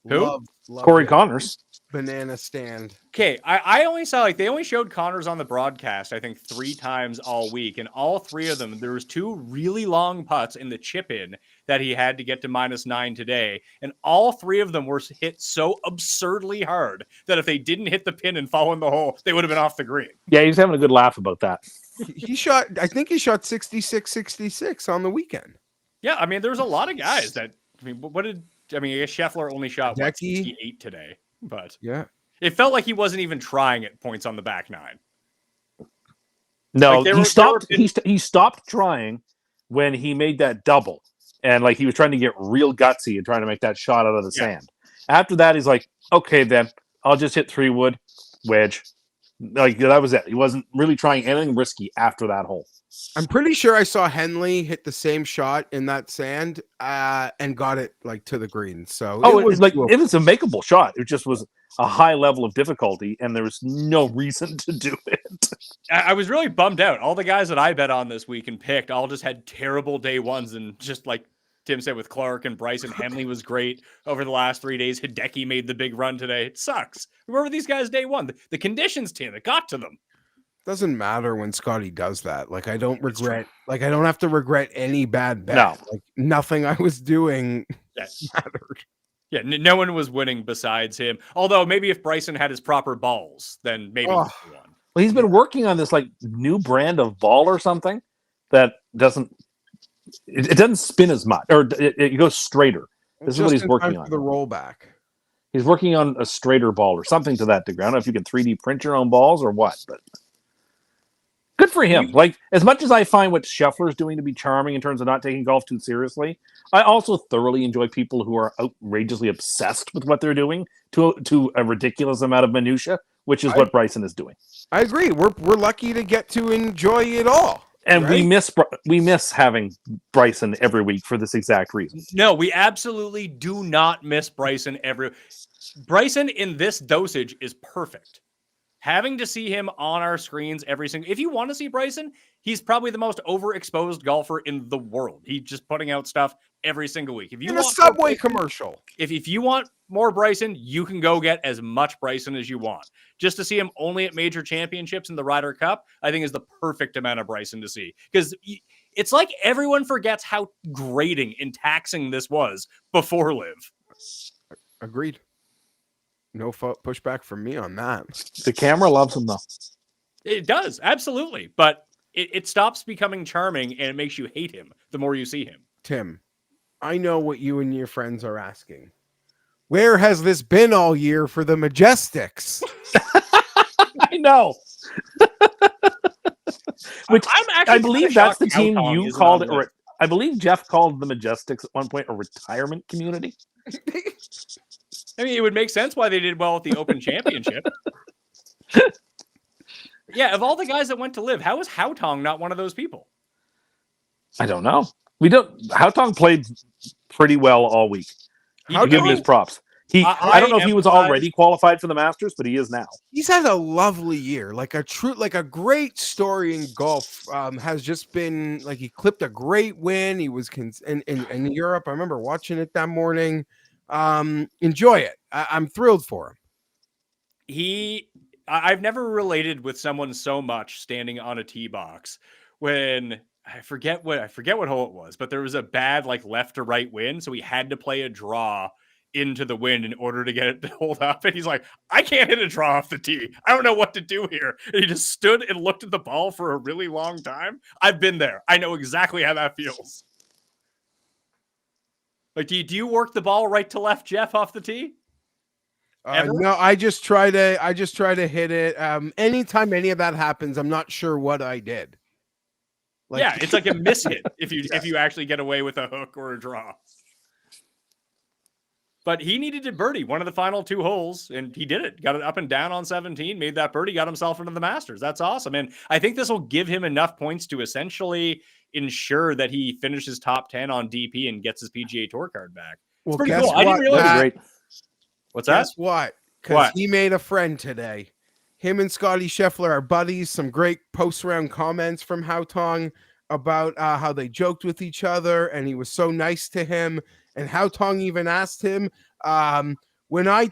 Who? Love Corey it. Connors. Banana stand. Okay, I only saw they only showed Connors on the broadcast, I think 3 times all week, and all 3 of them, there was 2 really long putts in the chip in that he had to get to -9 today, and all 3 of them were hit so absurdly hard that if they didn't hit the pin and fall in the hole, they would have been off the green. Yeah, he's having a good laugh about that. I think he shot 66 on the weekend. Yeah, I mean, there's a lot of guys that, I guess Scheffler only shot 68 today. But yeah, it felt like he wasn't even trying at points on the back 9. No, he stopped trying when he made that double, and like he was trying to get real gutsy and trying to make that shot out of the sand. After that, he's like, okay, then I'll just hit 3-wood wedge. Like that was it. He wasn't really trying anything risky after that hole. I'm pretty sure I saw Henley hit the same shot in that sand and got it like to the green. So it was a makeable shot. It just was a high level of difficulty, and there was no reason to do it. I was really bummed out. All the guys that I bet on this week and picked all just had terrible day ones, and just like Tim said with Clark and Bryson, Henley was great over the last 3 days. Hideki made the big run today. It sucks. Where were these guys day one? The conditions, Tim, it got to them. Doesn't matter when Scotty does that. Like I don't have to regret any bad bet. No. Like nothing I was doing mattered. Yeah, no one was winning besides him. Although maybe if Bryson had his proper balls, then maybe he won. Well, he's been working on this like new brand of ball or something that doesn't spin as much, or it goes straighter. This is what he's working on. The rollback. He's working on a straighter ball or something to that degree. I don't know if you can 3D print your own balls or what, but good for him. Like, as much as I find what Scheffler's doing to be charming in terms of not taking golf too seriously, I also thoroughly enjoy people who are outrageously obsessed with what they're doing to a ridiculous amount of minutia, which is what Bryson is doing. I agree. We're lucky to get to enjoy it all. And we miss having Bryson every week for this exact reason. No, we absolutely do not miss Bryson Bryson in this dosage is perfect. Having to see him on our screens every single... If you want to see Bryson, he's probably the most overexposed golfer in the world. He's just putting out stuff every single week. If you want a Subway commercial. If you want more Bryson, you can go get as much Bryson as you want. Just to see him only at major championships in the Ryder Cup, I think is the perfect amount of Bryson to see. Because it's like everyone forgets how grating and taxing this was before Live. Agreed. No pushback from me on that. The camera loves him though. It does, absolutely. But it stops becoming charming and it makes you hate him the more you see him. Tim, I know what you and your friends are asking. Where has this been all year for the Majestics? I know. Which I'm actually I believe that's the team you called it. I believe Geoff called the Majestics at one point a retirement community. I mean, it would make sense why they did well at the Open Championship. Yeah, of all the guys that went to live, how is Haotong not one of those people? I don't know. Haotong played pretty well all week. Give him his props. I don't know if he was already qualified for the Masters, but he is now. He's had a lovely year, like a great story in golf. Has just been like he clipped a great win. He was in Europe. I remember watching it that morning. Enjoy it. I'm thrilled for him. I've never related with someone so much standing on a tee box when I forget what hole it was, but there was a bad like left to right wind, so he had to play a draw into the wind in order to get it to hold up. And he's like, I can't hit a draw off the tee. I don't know what to do here. And he just stood and looked at the ball for a really long time. I've been there. I know exactly how that feels. Like, do you work the ball right to left, Geoff, off the tee? No, I just try to hit it. Anytime any of that happens, I'm not sure what I did. Yeah, it's like a mishit if you actually get away with a hook or a draw. But he needed to birdie one of the final two holes, and he did it. Got it up and down on 17, made that birdie, got himself into the Masters. That's awesome. And I think this will give him enough points to essentially ensure that he finishes top 10 on DP and gets his PGA Tour card back. Well, pretty guess cool. what? I didn't realize. Great. What's that? Guess what? Because he made a friend today. Him and Scotty Scheffler are buddies. Some great post-round comments from Haotong about how they joked with each other, and he was so nice to him. And Haotong even asked him, when I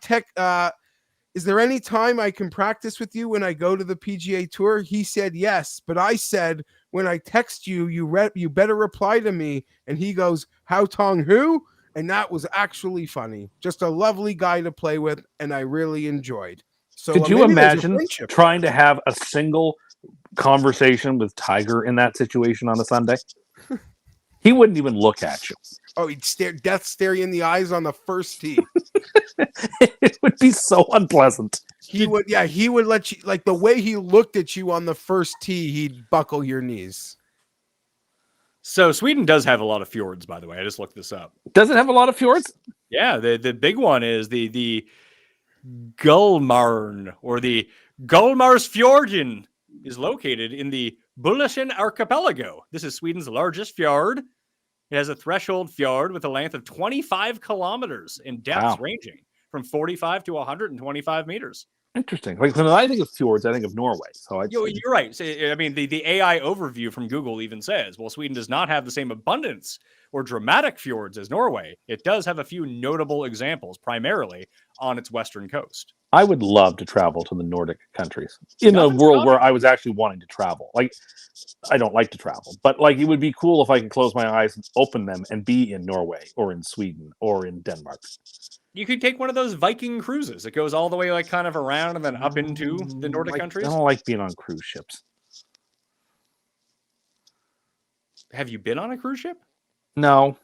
is there any time I can practice with you when I go to the PGA Tour? He said yes, but I said, when I text you, you better reply to me. And he goes, Haotong who? And that was actually funny. Just a lovely guy to play with, and I really enjoyed. So could you imagine trying to have a single conversation with Tiger in that situation on a Sunday? He wouldn't even look at you. Oh, he'd stare you in the eyes on the first tee. It would be so unpleasant. He would let you, like the way he looked at you on the first tee, he'd buckle your knees. So Sweden does have a lot of fjords, by the way. I just looked this up. Does it have a lot of fjords? Yeah, the big one is the Gullmarn, or the Gullmarsfjorden, is located in the Bullesen archipelago. This is Sweden's largest fjord. It has a threshold fjord with a length of 25 kilometers and depths ranging from 45 to 125 meters. Interesting. Like when I think of fjords, I think of Norway. So you're right. So, I mean, the AI overview from Google even says, well, Sweden does not have the same abundance or dramatic fjords as Norway. It does have a few notable examples, primarily on its western coast. I would love to travel to the Nordic countries in a world where I was actually wanting to travel. Like, I don't like to travel, but like it would be cool if I could close my eyes and open them and be in Norway or in Sweden or in Denmark. You could take one of those Viking cruises. It goes all the way like kind of around and then up into the Nordic countries. I don't like being on cruise ships. Have you been on a cruise ship? No.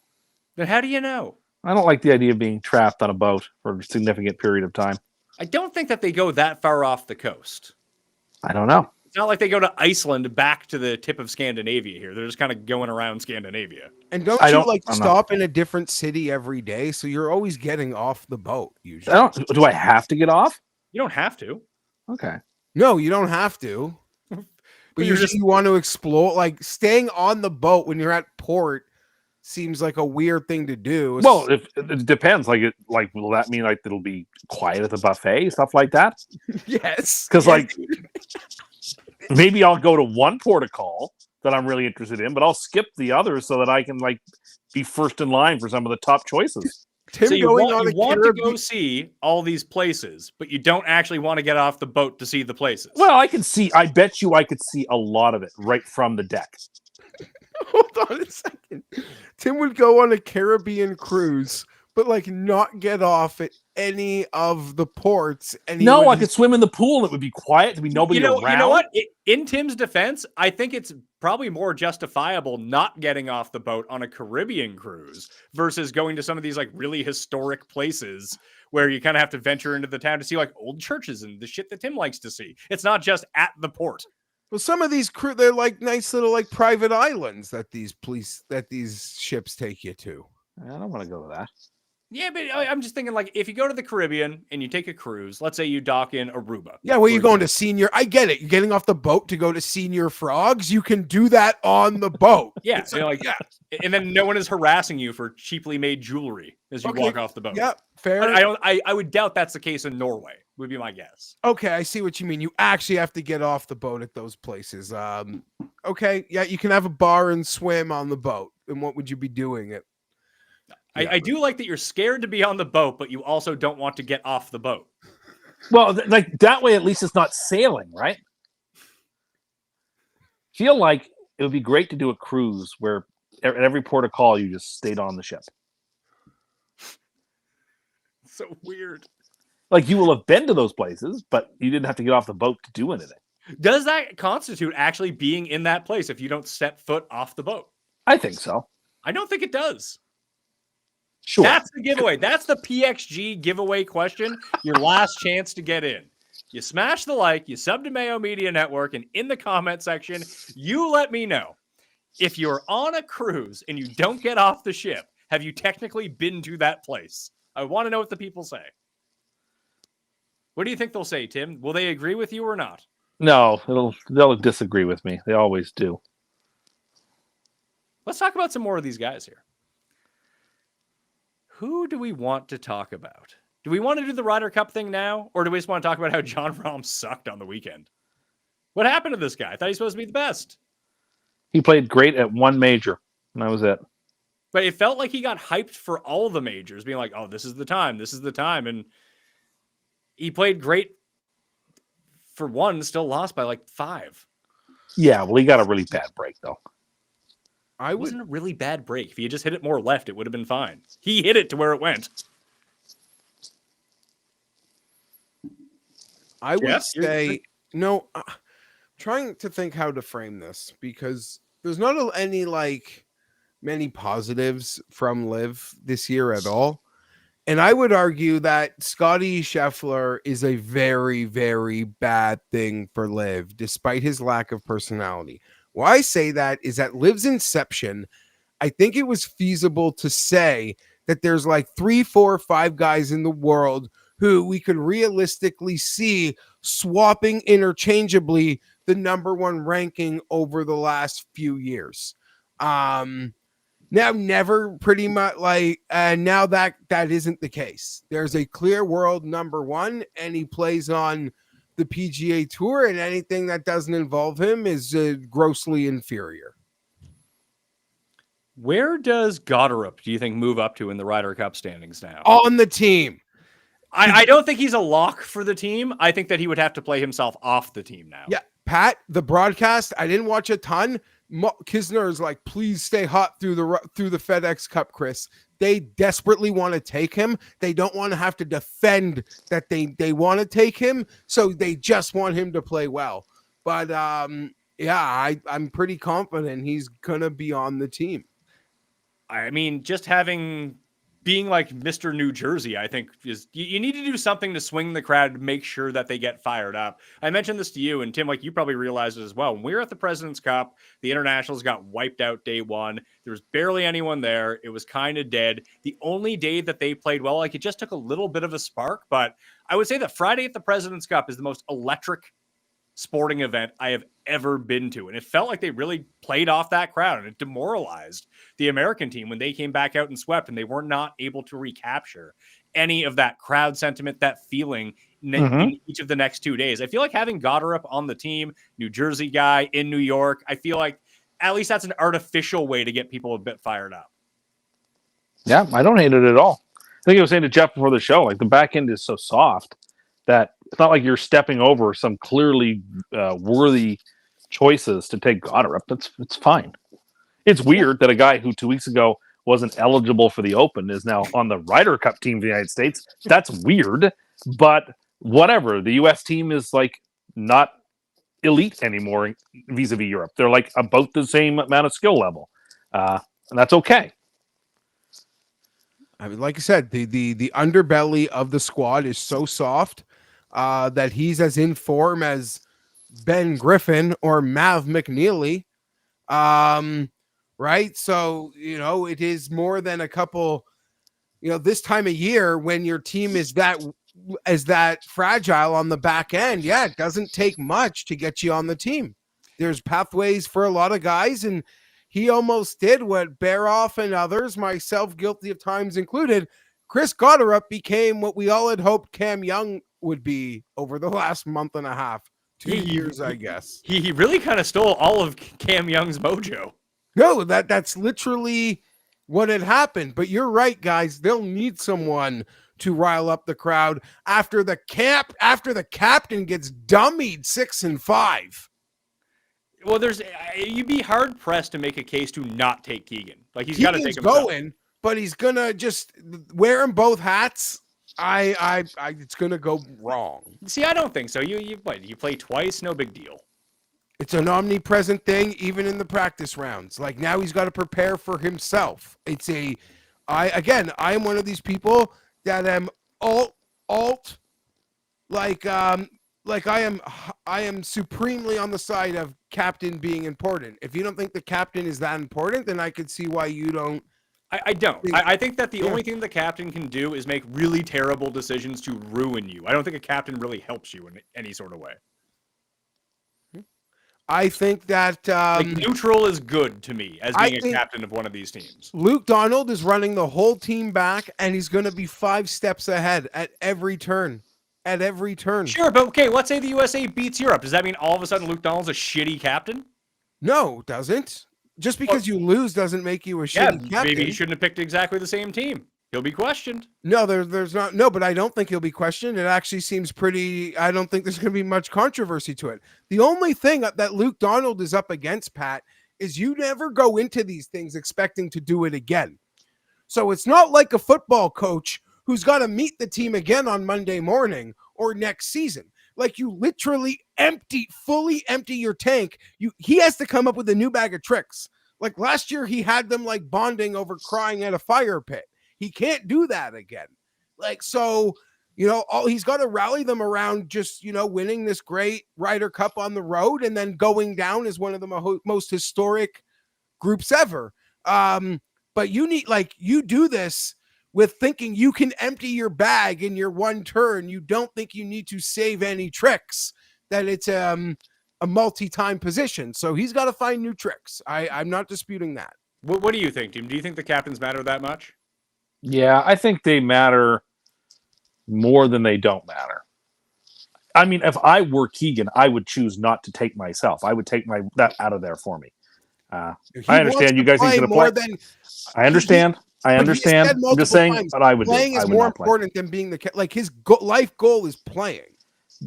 Then how do you know? I don't like the idea of being trapped on a boat for a significant period of time. I don't think that they go that far off the coast. I don't know. It's not like they go to Iceland back to the tip of Scandinavia here. They're just kind of going around Scandinavia. And don't you stop in a different city every day? So you're always getting off the boat usually. Do I have to get off? You don't have to. Okay. No, you don't have to. But you want to explore, like staying on the boat when you're at port seems like a weird thing to do. Well, if it depends. Will that mean like it'll be quiet at the buffet, stuff like that? Yes. Because maybe I'll go to one port of call that I'm really interested in, but I'll skip the others so that I can be first in line for some of the top choices. So you want to go see all these places, but you don't actually want to get off the boat to see the places. Well, I bet you I could see a lot of it right from the deck. Hold on a second. Tim would go on a Caribbean cruise, but like not get off at any of the ports. And No, I could swim in the pool and it would be quiet. There'd be nobody around. You know what? In Tim's defense, I think it's probably more justifiable not getting off the boat on a Caribbean cruise versus going to some of these like really historic places where you kind of have to venture into the town to see like old churches and the shit that Tim likes to see. It's not just at the port. Well, some of these they're like nice little like private islands that these ships take you to. I don't want to go to that. Yeah, but I'm just thinking, like, if you go to the Caribbean and you take a cruise, let's say you dock in Aruba. Yeah, where you going to Senior? I get it. You're getting off the boat to go to Senior Frogs. You can do that on the boat. Yeah, yeah. And then no one is harassing you for cheaply made jewelry as you walk off the boat. Yeah, fair. I would doubt that's the case in Norway, would be my guess. Okay, I see what you mean. You actually have to get off the boat at those places. Okay, yeah, you can have a bar and swim on the boat. And what would you be doing it? I do like that you're scared to be on the boat, but you also don't want to get off the boat. Well, like that way, at least it's not sailing, right? Feel like it would be great to do a cruise where at every port of call you just stayed on the ship. So weird. Like you will have been to those places, but you didn't have to get off the boat to do anything. Does that constitute actually being in that place if you don't set foot off the boat? I think so. I don't think it does. Sure. That's the giveaway. That's the PXG giveaway question. Your last chance to get in. You smash the like, you sub to Mayo Media Network, and in the comment section, you let me know. If you're on a cruise and you don't get off the ship, have you technically been to that place? I want to know what the people say. What do you think they'll say, Tim? Will they agree with you or not? No, they'll disagree with me. They always do. Let's talk about some more of these guys here. Who do we want to talk about? Do we want to do the Ryder Cup thing now? Or do we just want to talk about how Jon Rahm sucked on the weekend? What happened to this guy? I thought he was supposed to be the best. He played great at one major, and that was it. But it felt like he got hyped for all the majors, being like, oh, this is the time. This is the time. And he played great for one, still lost by like 5. Yeah, well, he got a really bad break, though. It wasn't a really bad break. If he had just hit it more left, it would have been fine. He hit it to where it went. I would say, no, I'm trying to think how to frame this because there's not any like many positives from Liv this year at all. And I would argue that Scotty Scheffler is a very, very bad thing for Liv, despite his lack of personality. Why I say that is at Liv's inception, I think it was feasible to say that there's like 3, 4, 5 guys in the world who we could realistically see swapping interchangeably the number 1 ranking over the last few years. Now, never pretty much like, now that isn't the case. There's a clear world number 1, and he plays on the PGA Tour, and anything that doesn't involve him is grossly inferior. Where does Goddard, do you think, move up to in the Ryder Cup standings now? On the team. I don't think he's a lock for the team. I think that he would have to play himself off the team now. Yeah, Pat, the broadcast, I didn't watch a ton. Kisner is like, please stay hot through the FedEx Cup, Chris. They desperately want to take him. They don't want to have to defend that they want to take him, so they just want him to play well. But yeah, I'm pretty confident he's gonna be on the team. I mean, just being like Mr. New Jersey, I think is you need to do something to swing the crowd to make sure that they get fired up. I mentioned this to you, and Tim, like you probably realized it as well. When we were at the President's Cup, the internationals got wiped out day 1. There was barely anyone there. It was kind of dead. The only day that they played well, like it just took a little bit of a spark, but I would say that Friday at the President's Cup is the most electric sporting event I have ever been to. And it felt like they really played off that crowd, and it demoralized the American team when they came back out and swept, and they were not able to recapture any of that crowd sentiment, that feeling in each of the next 2 days. I feel like having Goddard on the team, New Jersey guy in New York, I feel like at least that's an artificial way to get people a bit fired up. Yeah, I don't hate it at all. I think I was saying to Geoff before the show, like the back end is so soft that it's not like you're stepping over some clearly worthy choices to take Goddard up. It's fine. It's weird that a guy who 2 weeks ago wasn't eligible for the Open is now on the Ryder Cup team of the United States. That's weird, but whatever. The U.S. team is like not elite anymore vis-a-vis Europe. They're like about the same amount of skill level, and that's okay. I mean, like I said, the underbelly of the squad is so soft that he's as in form as Ben Griffin or Mav McNeely. Right? So, it is more than a couple, this time of year when your team is that fragile on the back end. Yeah, it doesn't take much to get you on the team. There's pathways for a lot of guys, and he almost did what Baroff and others, myself guilty of times included. Chris Gotterup became what we all had hoped Cam Young would be over the last month and a half, 2 years, I guess. He really kind of stole all of Cam Young's mojo. No, that's literally what had happened. But you're right, guys. They'll need someone to rile up the crowd after the captain gets dummied 6-5. Well, you'd be hard pressed to make a case to not take Keegan. Like he's got to take him going, but he's gonna just wear him both hats. It's gonna go wrong. See, I don't think so. You play twice, no big deal. It's an omnipresent thing, even in the practice rounds. Like now he's got to prepare for himself. I am one of these people that am alt, like I am supremely on the side of captain being important. If you don't think the captain is that important, then I could see why you don't. I don't. I think that the only thing the captain can do is make really terrible decisions to ruin you. I don't think a captain really helps you in any sort of way. I think that neutral is good to me as being a captain of one of these teams. Luke Donald is running the whole team back, and he's going to be 5 steps ahead at every turn. Sure, but okay, let's say the USA beats Europe. Does that mean all of a sudden Luke Donald's a shitty captain? No, it doesn't. Just because you lose doesn't make you a shitty captain. Maybe he shouldn't have picked exactly the same team. He'll be questioned. No, there's not. No, but I don't think he'll be questioned. It actually seems pretty. I don't think there's going to be much controversy to it. The only thing that Luke Donald is up against, Pat, is you never go into these things expecting to do it again. So it's not like a football coach who's got to meet the team again on Monday morning or next season. Like you literally fully empty your tank. He has to come up with a new bag of tricks. Like last year, he had them like bonding over crying at a fire pit. He can't do that again. Like, so, he's got to rally them around just, winning this great Ryder Cup on the road and then going down as one of the most historic groups ever. But you do this with thinking you can empty your bag in your one turn. You don't think you need to save any tricks, that it's a multi-time position. So he's got to find new tricks. I'm not disputing that. What do you think, Tim? Do you think the captains matter that much? Yeah, I think they matter more than they don't matter. I mean, if I were Keegan, I would choose not to take myself. I would take that out of there for me. I understand you guys need to play. I understand. I'm just saying, but I would. Playing is more important than being his life goal is playing.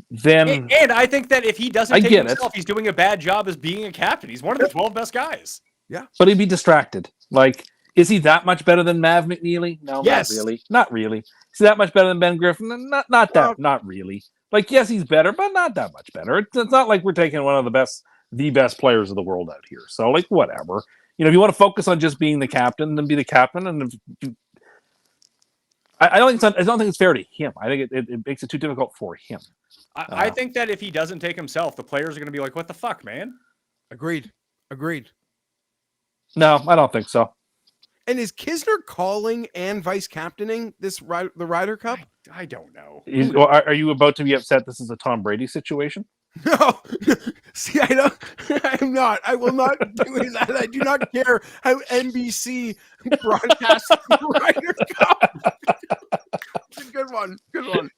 Then, and I think that if he doesn't take himself, he's doing a bad job as being a captain. He's one of the 12 best guys. Yeah, but he'd be distracted. Like, is he that much better than Mav McNeely? No, yes. Not really. Is he that much better than Ben Griffin? Not really. Like, yes, he's better, but not that much better. It's not like we're taking one of the best players of the world out here. So, like, whatever. If you want to focus on just being the captain, then be the captain. And I don't think it's fair to him. I think it makes it too difficult for him. I think that if he doesn't take himself, the players are going to be like, "What the fuck, man?" Agreed. No, I don't think so. And is Kisner calling and vice captaining the Ryder Cup? I don't know. Are you about to be upset this is a Tom Brady situation? No. See, I'm not. I will not do that. I do not care how NBC broadcasts the Ryder Cup. Good one.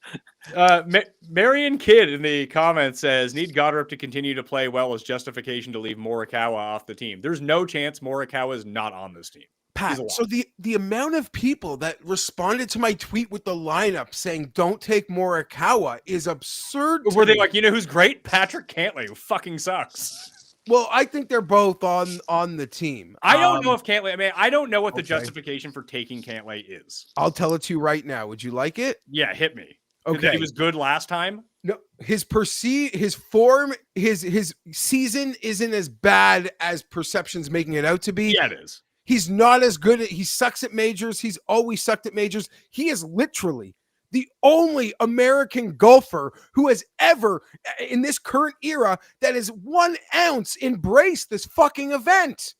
Marion Kidd in the comments says, need Gotterup to continue to play well as justification to leave Morikawa off the team. There's no chance Morikawa is not on this team. Pat, so the amount of people that responded to my tweet with the lineup saying don't take Morikawa is absurd. Were they like, who's great? Patrick Cantlay, who fucking sucks. Well, I think they're both on the team. I don't know if Cantlay. I mean, I don't know what the Okay. justification for taking Cantlay is. I'll tell it to you right now. Would you like it? Yeah, hit me. Okay. He was good last time. No, his form, his season isn't as bad as perception's making it out to be. Yeah, it is. He's not as good he sucks at majors. He's always sucked at majors. He is literally the only American golfer who has ever, in this current era, that is 1 ounce embraced this fucking event.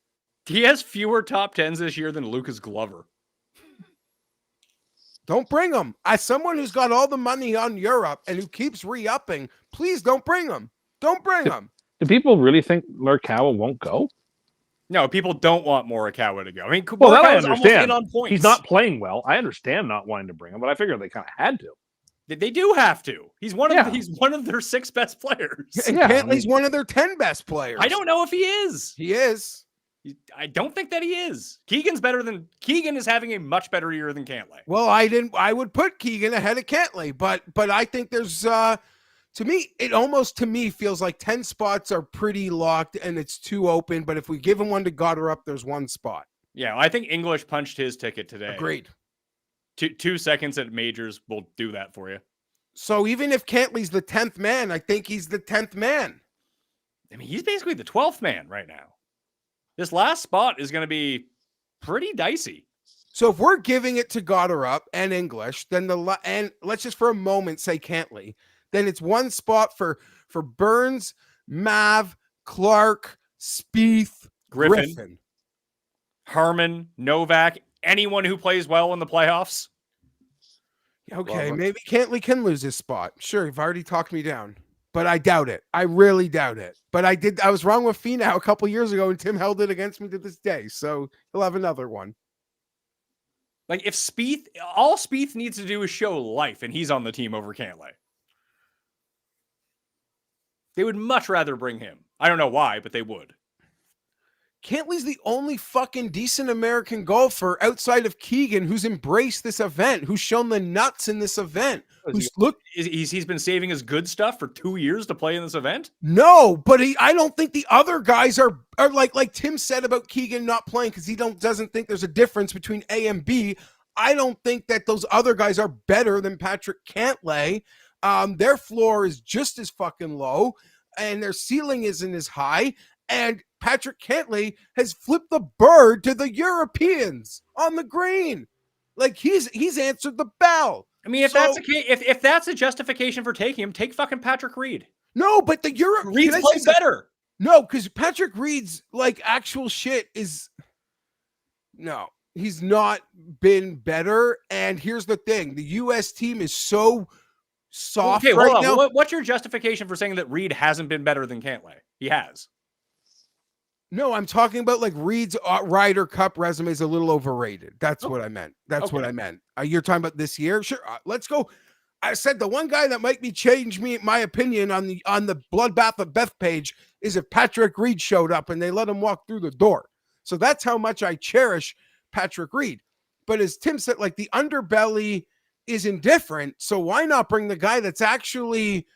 He has fewer top 10s this year than Lucas Glover. Don't bring him. As someone who's got all the money on Europe and who keeps re-upping, please don't bring him. Don't bring him. Do people really think Morikawa won't go? No, people don't want Morikawa to go. I mean, Well, that I Morikawa's almost understand. in on points. He's not playing well. I understand not wanting to bring him, but I figured they kind of had to. They do have to. He's one of their 6 best players. And Cantlay's one of their 10 best players. I don't know if he is. He is. I don't think that he is. Keegan is having a much better year than Cantlay. Well, I would put Keegan ahead of Cantlay, but I think there's to me feels like 10 spots are pretty locked and it's too open. But if we give him one to Goddard, there's 1 spot. Yeah, I think English punched his ticket today. Agreed. 2 seconds at majors will do that for you. So even if Cantlay's the 10th man, I think he's the 10th man. I mean, he's basically the 12th man right now. This last spot is going to be pretty dicey. So if we're giving it to Goddard and English, then and let's just for a moment say Cantlay, then it's 1 spot for Burns, Mav, Clark, Spieth, Griffin, Harman, Novak, anyone who plays well in the playoffs. Okay, maybe Cantlay can lose his spot. Sure, you've already talked me down, but I doubt it. I really doubt it. But I was wrong with Finau a couple years ago, and Tim held it against me to this day. So he'll have another one. Like if all Spieth needs to do is show life, and he's on the team over Cantlay. They would much rather bring him. I don't know why, but they would. Cantlay's the only fucking decent American golfer outside of Keegan who's embraced this event, who's shown the nuts in this event. He's been saving his good stuff for 2 years to play in this event? No, but I don't think the other guys are like Tim said about Keegan not playing because he doesn't think there's a difference between A and B. I don't think that those other guys are better than Patrick Cantlay. Their floor is just as fucking low, and their ceiling isn't as high. And Patrick Cantlay has flipped the bird to the Europeans on the green. Like he's answered the bell. I mean, if that's the case, if that's a justification for taking him, take fucking Patrick Reed. No, but the Reed's plays better. No, because Patrick Reed's like actual shit is no. He's not been better. And here's the thing: the U.S. team is so soft right now. What's your justification for saying that Reed hasn't been better than Cantlay? He has. No, I'm talking about like Reed's Ryder Cup resume is a little overrated. That's what I meant. That's what I meant. You're talking about this year? Sure. Let's go. I said the one guy that might be change my opinion on the Bloodbath of Bethpage is if Patrick Reed showed up and they let him walk through the door. So that's how much I cherish Patrick Reed. But as Tim said, like the underbelly is indifferent. So why not bring the guy that's actually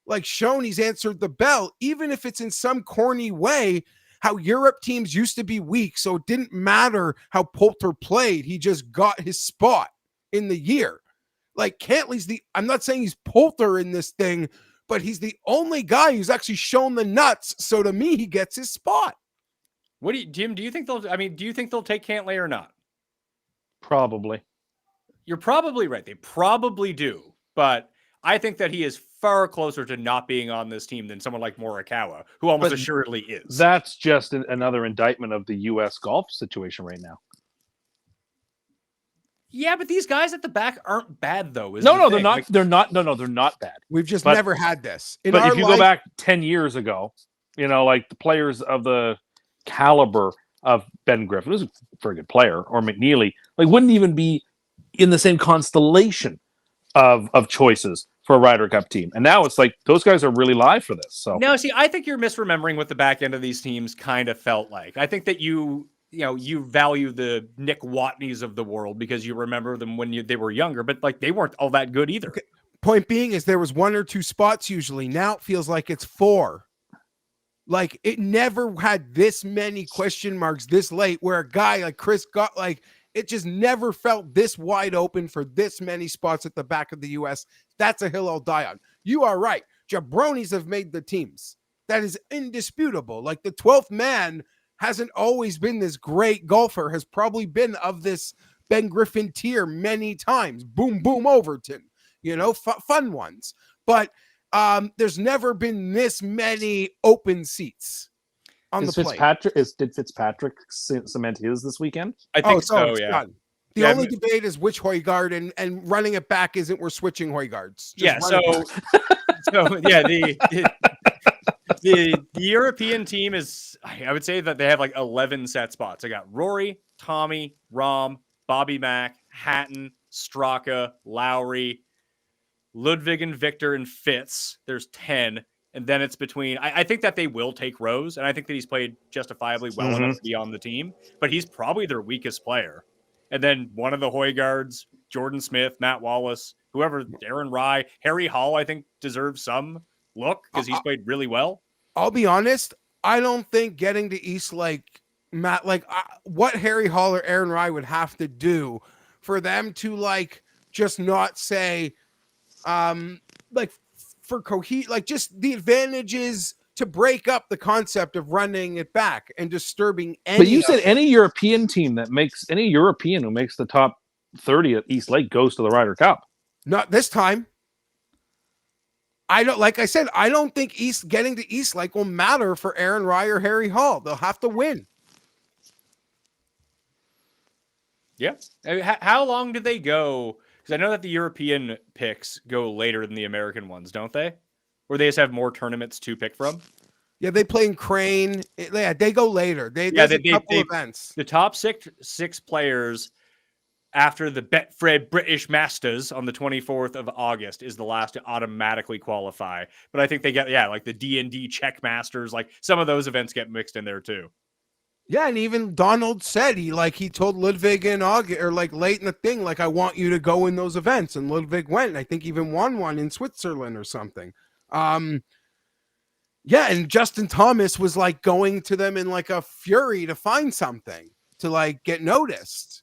like shown he's answered the bell, even if it's in some corny way? How Europe teams used to be weak, so it didn't matter how Poulter played. He just got his spot in the year. Like Cantlay's I'm not saying he's Poulter in this thing, but he's the only guy who's actually shown the nuts. So to me, he gets his spot. Jim, do you think they'll take Cantlay or not? Probably. You're probably right. They probably do, but I think that he is far closer to not being on this team than someone like Morikawa, who almost assuredly is. That's just another indictment of the U.S. golf situation right now. Yeah, but these guys at the back aren't bad, though. No, they're not. They're not. No, they're not bad. We've just never had this. But if you go back 10 years ago, like the players of the caliber of Ben Griffin, who's a very good player, or McNeely, like wouldn't even be in the same constellation of choices for a Ryder Cup team. And now it's like those guys are really live for this. So no, see, I think you're misremembering what the back end of these teams kind of felt like. I think that you value the Nick Watneys of the world because you remember them when they were younger, but like they weren't all that good either. Okay. Point being is there was 1 or 2 spots usually. Now it feels like it's 4. Like, it never had this many question marks this late, where a guy like Chris got, like, it just never felt this wide open for this many spots at the back of the US. That's a hill I'll die on. You are right. Jabronis have made the teams. That is indisputable. Like, the 12th man hasn't always been this great golfer, has probably been of this Ben Griffin tier many times. Boom, boom, Overton, fun ones. But there's never been this many open seats on the plate. Did Fitzpatrick cement his this weekend? I think so, yeah. Done. The only debate is which Højgaard, and running it back isn't we're switching Højgaards. The European team is, I would say that they have like 11 set spots. I got Rory, Tommy, Rahm, Bobby Mack, Hatton, Straka, Lowry, Ludwig and Victor and Fitz. There's 10. And then it's between, I think that they will take Rose, and I think that he's played justifiably well enough to be on the team, but he's probably their weakest player. And then one of the Højgaards, Jordan Smith, Matt Wallace, whoever, Darren Rye, Harry Hall, I think deserves some look because he's played really well. I'll be honest, I don't think getting to East Lake, Matt, what Harry Hall or Aaron Rye would have to do for them to just not say, for just the advantages to break up the concept of running it back and disturbing any. But you said any European team who makes the top 30 at East Lake goes to the Ryder Cup. Not this time. I don't think getting to East Lake will matter for Aaron Rye or Harry Hall. They'll have to win. Yeah. I mean, how long do they go? Because I know that the European picks go later than the American ones, don't they? Or they just have more tournaments to pick from? Yeah, they play in Crane. They go later. There's a couple events. The top six players after the Betfred British Masters on the 24th of August is the last to automatically qualify. But I think they get, like the D&D Czech Masters, like some of those events get mixed in there too. Yeah, and even Donald said he told Ludwig in August, or late in the thing, I want you to go in those events. And Ludwig went, and I think even won one in Switzerland or something. And Justin Thomas was going to them in a fury to find something to get noticed.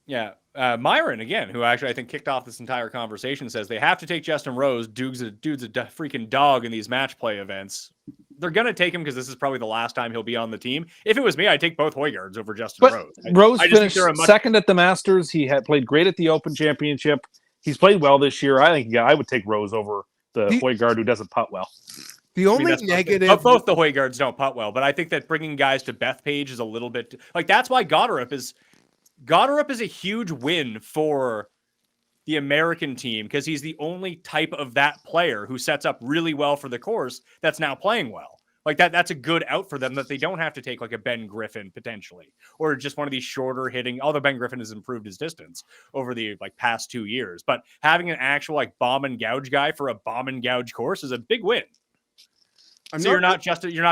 Yeah. Myron, again, who actually I think kicked off this entire conversation, says they have to take Justin Rose. Dude's a freaking dog in these match play events. They're going to take him because this is probably the last time he'll be on the team. If it was me, I'd take both Højgaards over Justin Rose. Rose finished second at the Masters. He had played great at the Open Championship. He's played well this year. I think, I would take Rose over the Højgaard who doesn't putt well. The only negative... Both the Højgaards don't putt well, but I think that bringing guys to Bethpage is a little bit... that's why Goddard is a huge win for the American team because he's the only type of that player who sets up really well for the course that's now playing well. That's a good out for them that they don't have to take a Ben Griffin potentially, or just one of these shorter hitting, although Ben Griffin has improved his distance over the past 2 years. But having an actual bomb and gouge guy for a bomb and gouge course is a big win. You're not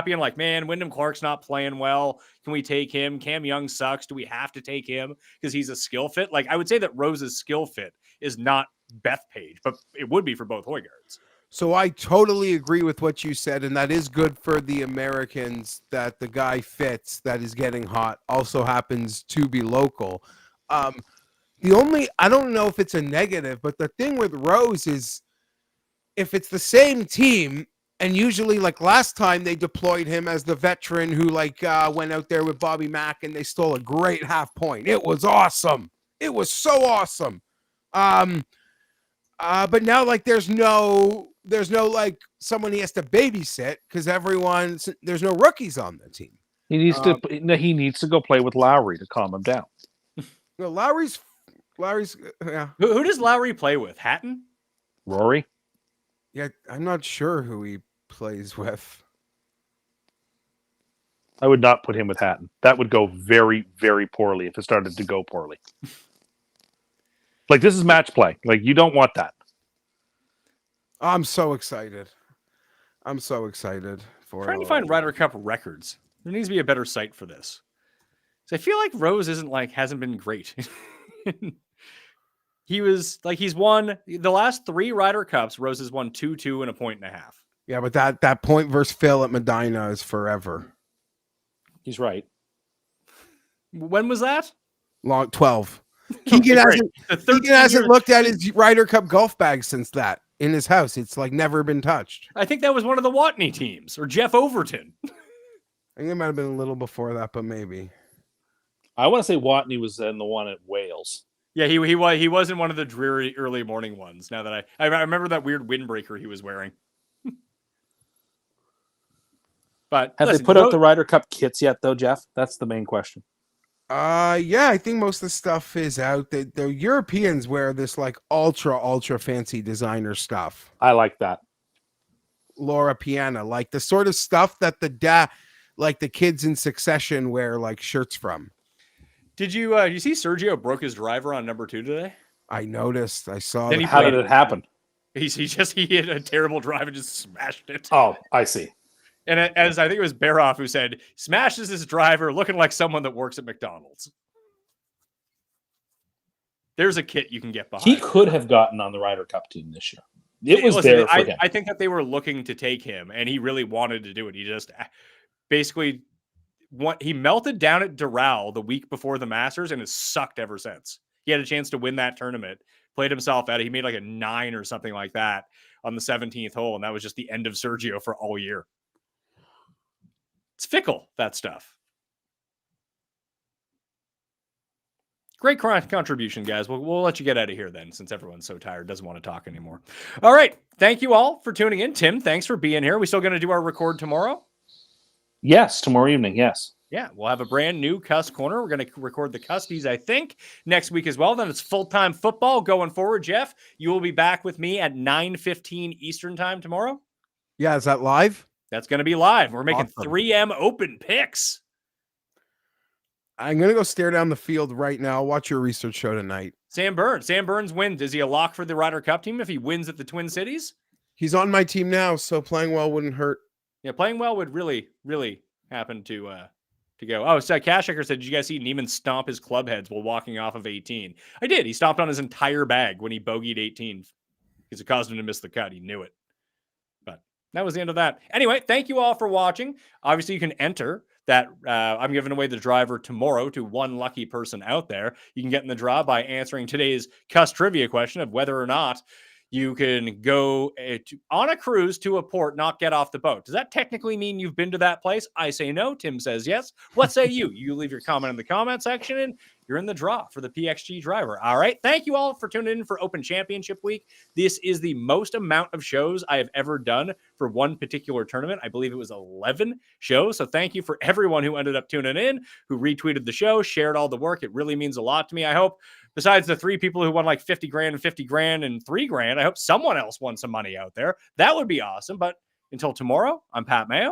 being man, Wyndham Clark's not playing well. Can we take him? Cam Young sucks. Do we have to take him because he's a skill fit? I would say that Rose's skill fit is not Bethpage, but it would be for both Højgaards. So I totally agree with what you said, and that is good for the Americans that the guy Fitz that is getting hot also happens to be local. I don't know if it's a negative, but the thing with Rose is if it's the same team, and usually last time they deployed him as the veteran who went out there with Bobby Mack and they stole a great half point. It was awesome. It was so awesome. But now there's no someone he has to babysit because there's no rookies on the team. He needs to go play with Lowry to calm him down. Lowry's yeah. Who does Lowry play with? Hatton? Rory? Yeah, I'm not sure who he plays with. I would not put him with Hatton. That would go very, very poorly if it started to go poorly. This is match play. You don't want that. I'm so excited. For trying to find Ryder Cup records. There needs to be a better site for this. So I feel like Rose hasn't been great. He's won the last 3 Ryder Cups. Rose has won 2-2 and a 1.5. Yeah, but that point versus Phil at Medina is forever. He's right. When was that? Long 12. Okay, Keegan great. hasn't, The 13 Keegan hasn't years- looked at his Ryder Cup golf bag since that in his house. It's like never been touched. I think that was one of the Watney teams or Jeff Overton. I think it might have been a little before that, but maybe. I want to say Watney was in the one at Wales. Yeah, he was in one of the dreary early morning ones. Now that I remember that weird windbreaker he was wearing. But Have listen, they put out the Ryder Cup kits yet, though, Jeff? That's the main question. Yeah, I think most of the stuff is out. The Europeans wear this like ultra fancy designer stuff. I like that. Laura Piana, like the sort of stuff that like the kids in Succession wear like shirts from. Did you see Sergio broke his driver on number 2 today? I noticed. I saw Then that. How did it happen? He hit a terrible drive and just smashed it. Oh, I see. And as I think it was Baroff who said, smashes his driver looking like someone that works at McDonald's. There's a kit you can get behind. He could have gotten on the Ryder Cup team this year. It was Listen, there for him. I think that they were looking to take him, and he really wanted to do it. He just basically he melted down at Doral the week before the Masters and has sucked ever since. He had a chance to win that tournament, played himself out. He made like a 9 or something like that on the 17th hole, and that was just the end of Sergio for all year. It's fickle, that stuff. Great contribution, guys. We'll let you get out of here then, since everyone's so tired, doesn't want to talk anymore. All right. Thank you all for tuning in. Tim, thanks for being here. We still going to do our record tomorrow? Yes, tomorrow evening. Yes. Yeah, we'll have a brand new Cuss Corner. We're going to record the Custies, I think, next week as well. Then it's full-time football going forward. Jeff, you will be back with me at 9:15 Eastern time tomorrow. Yeah, is that live? That's going to be live. We're making Awesome. 3M open picks. I'm gonna go stare down the field right now. I'll watch your research show tonight. Sam Burns wins. Is he a lock for the Ryder Cup team if he wins at the Twin Cities? He's on my team now, so playing well wouldn't hurt. Yeah, playing well would really, really happen to go. Oh, so Cashicker said, did you guys see Neiman stomp his club heads while walking off of 18? I did. He stomped on his entire bag when he bogeyed 18 because it caused him to miss the cut. He knew it. But that was the end of that. Anyway, thank you all for watching. Obviously, you can enter that. I'm giving away the driver tomorrow to one lucky person out there. You can get in the draw by answering today's Cuss trivia question of whether or not you can go on a cruise to a port, not get off the boat. Does that technically mean you've been to that place? I say no. Tim says yes. What say you? You leave your comment in the comment section and you're in the draw for the PXG driver. All right. Thank you all for tuning in for Open Championship Week. This is the most amount of shows I have ever done for one particular tournament. I believe it was 11 shows. So thank you for everyone who ended up tuning in, who retweeted the show, shared all the work. It really means a lot to me. I hope besides the 3 people who won like 50 grand and 50 grand and 3 grand, I hope someone else won some money out there. That would be awesome. But until tomorrow, I'm Pat Mayo.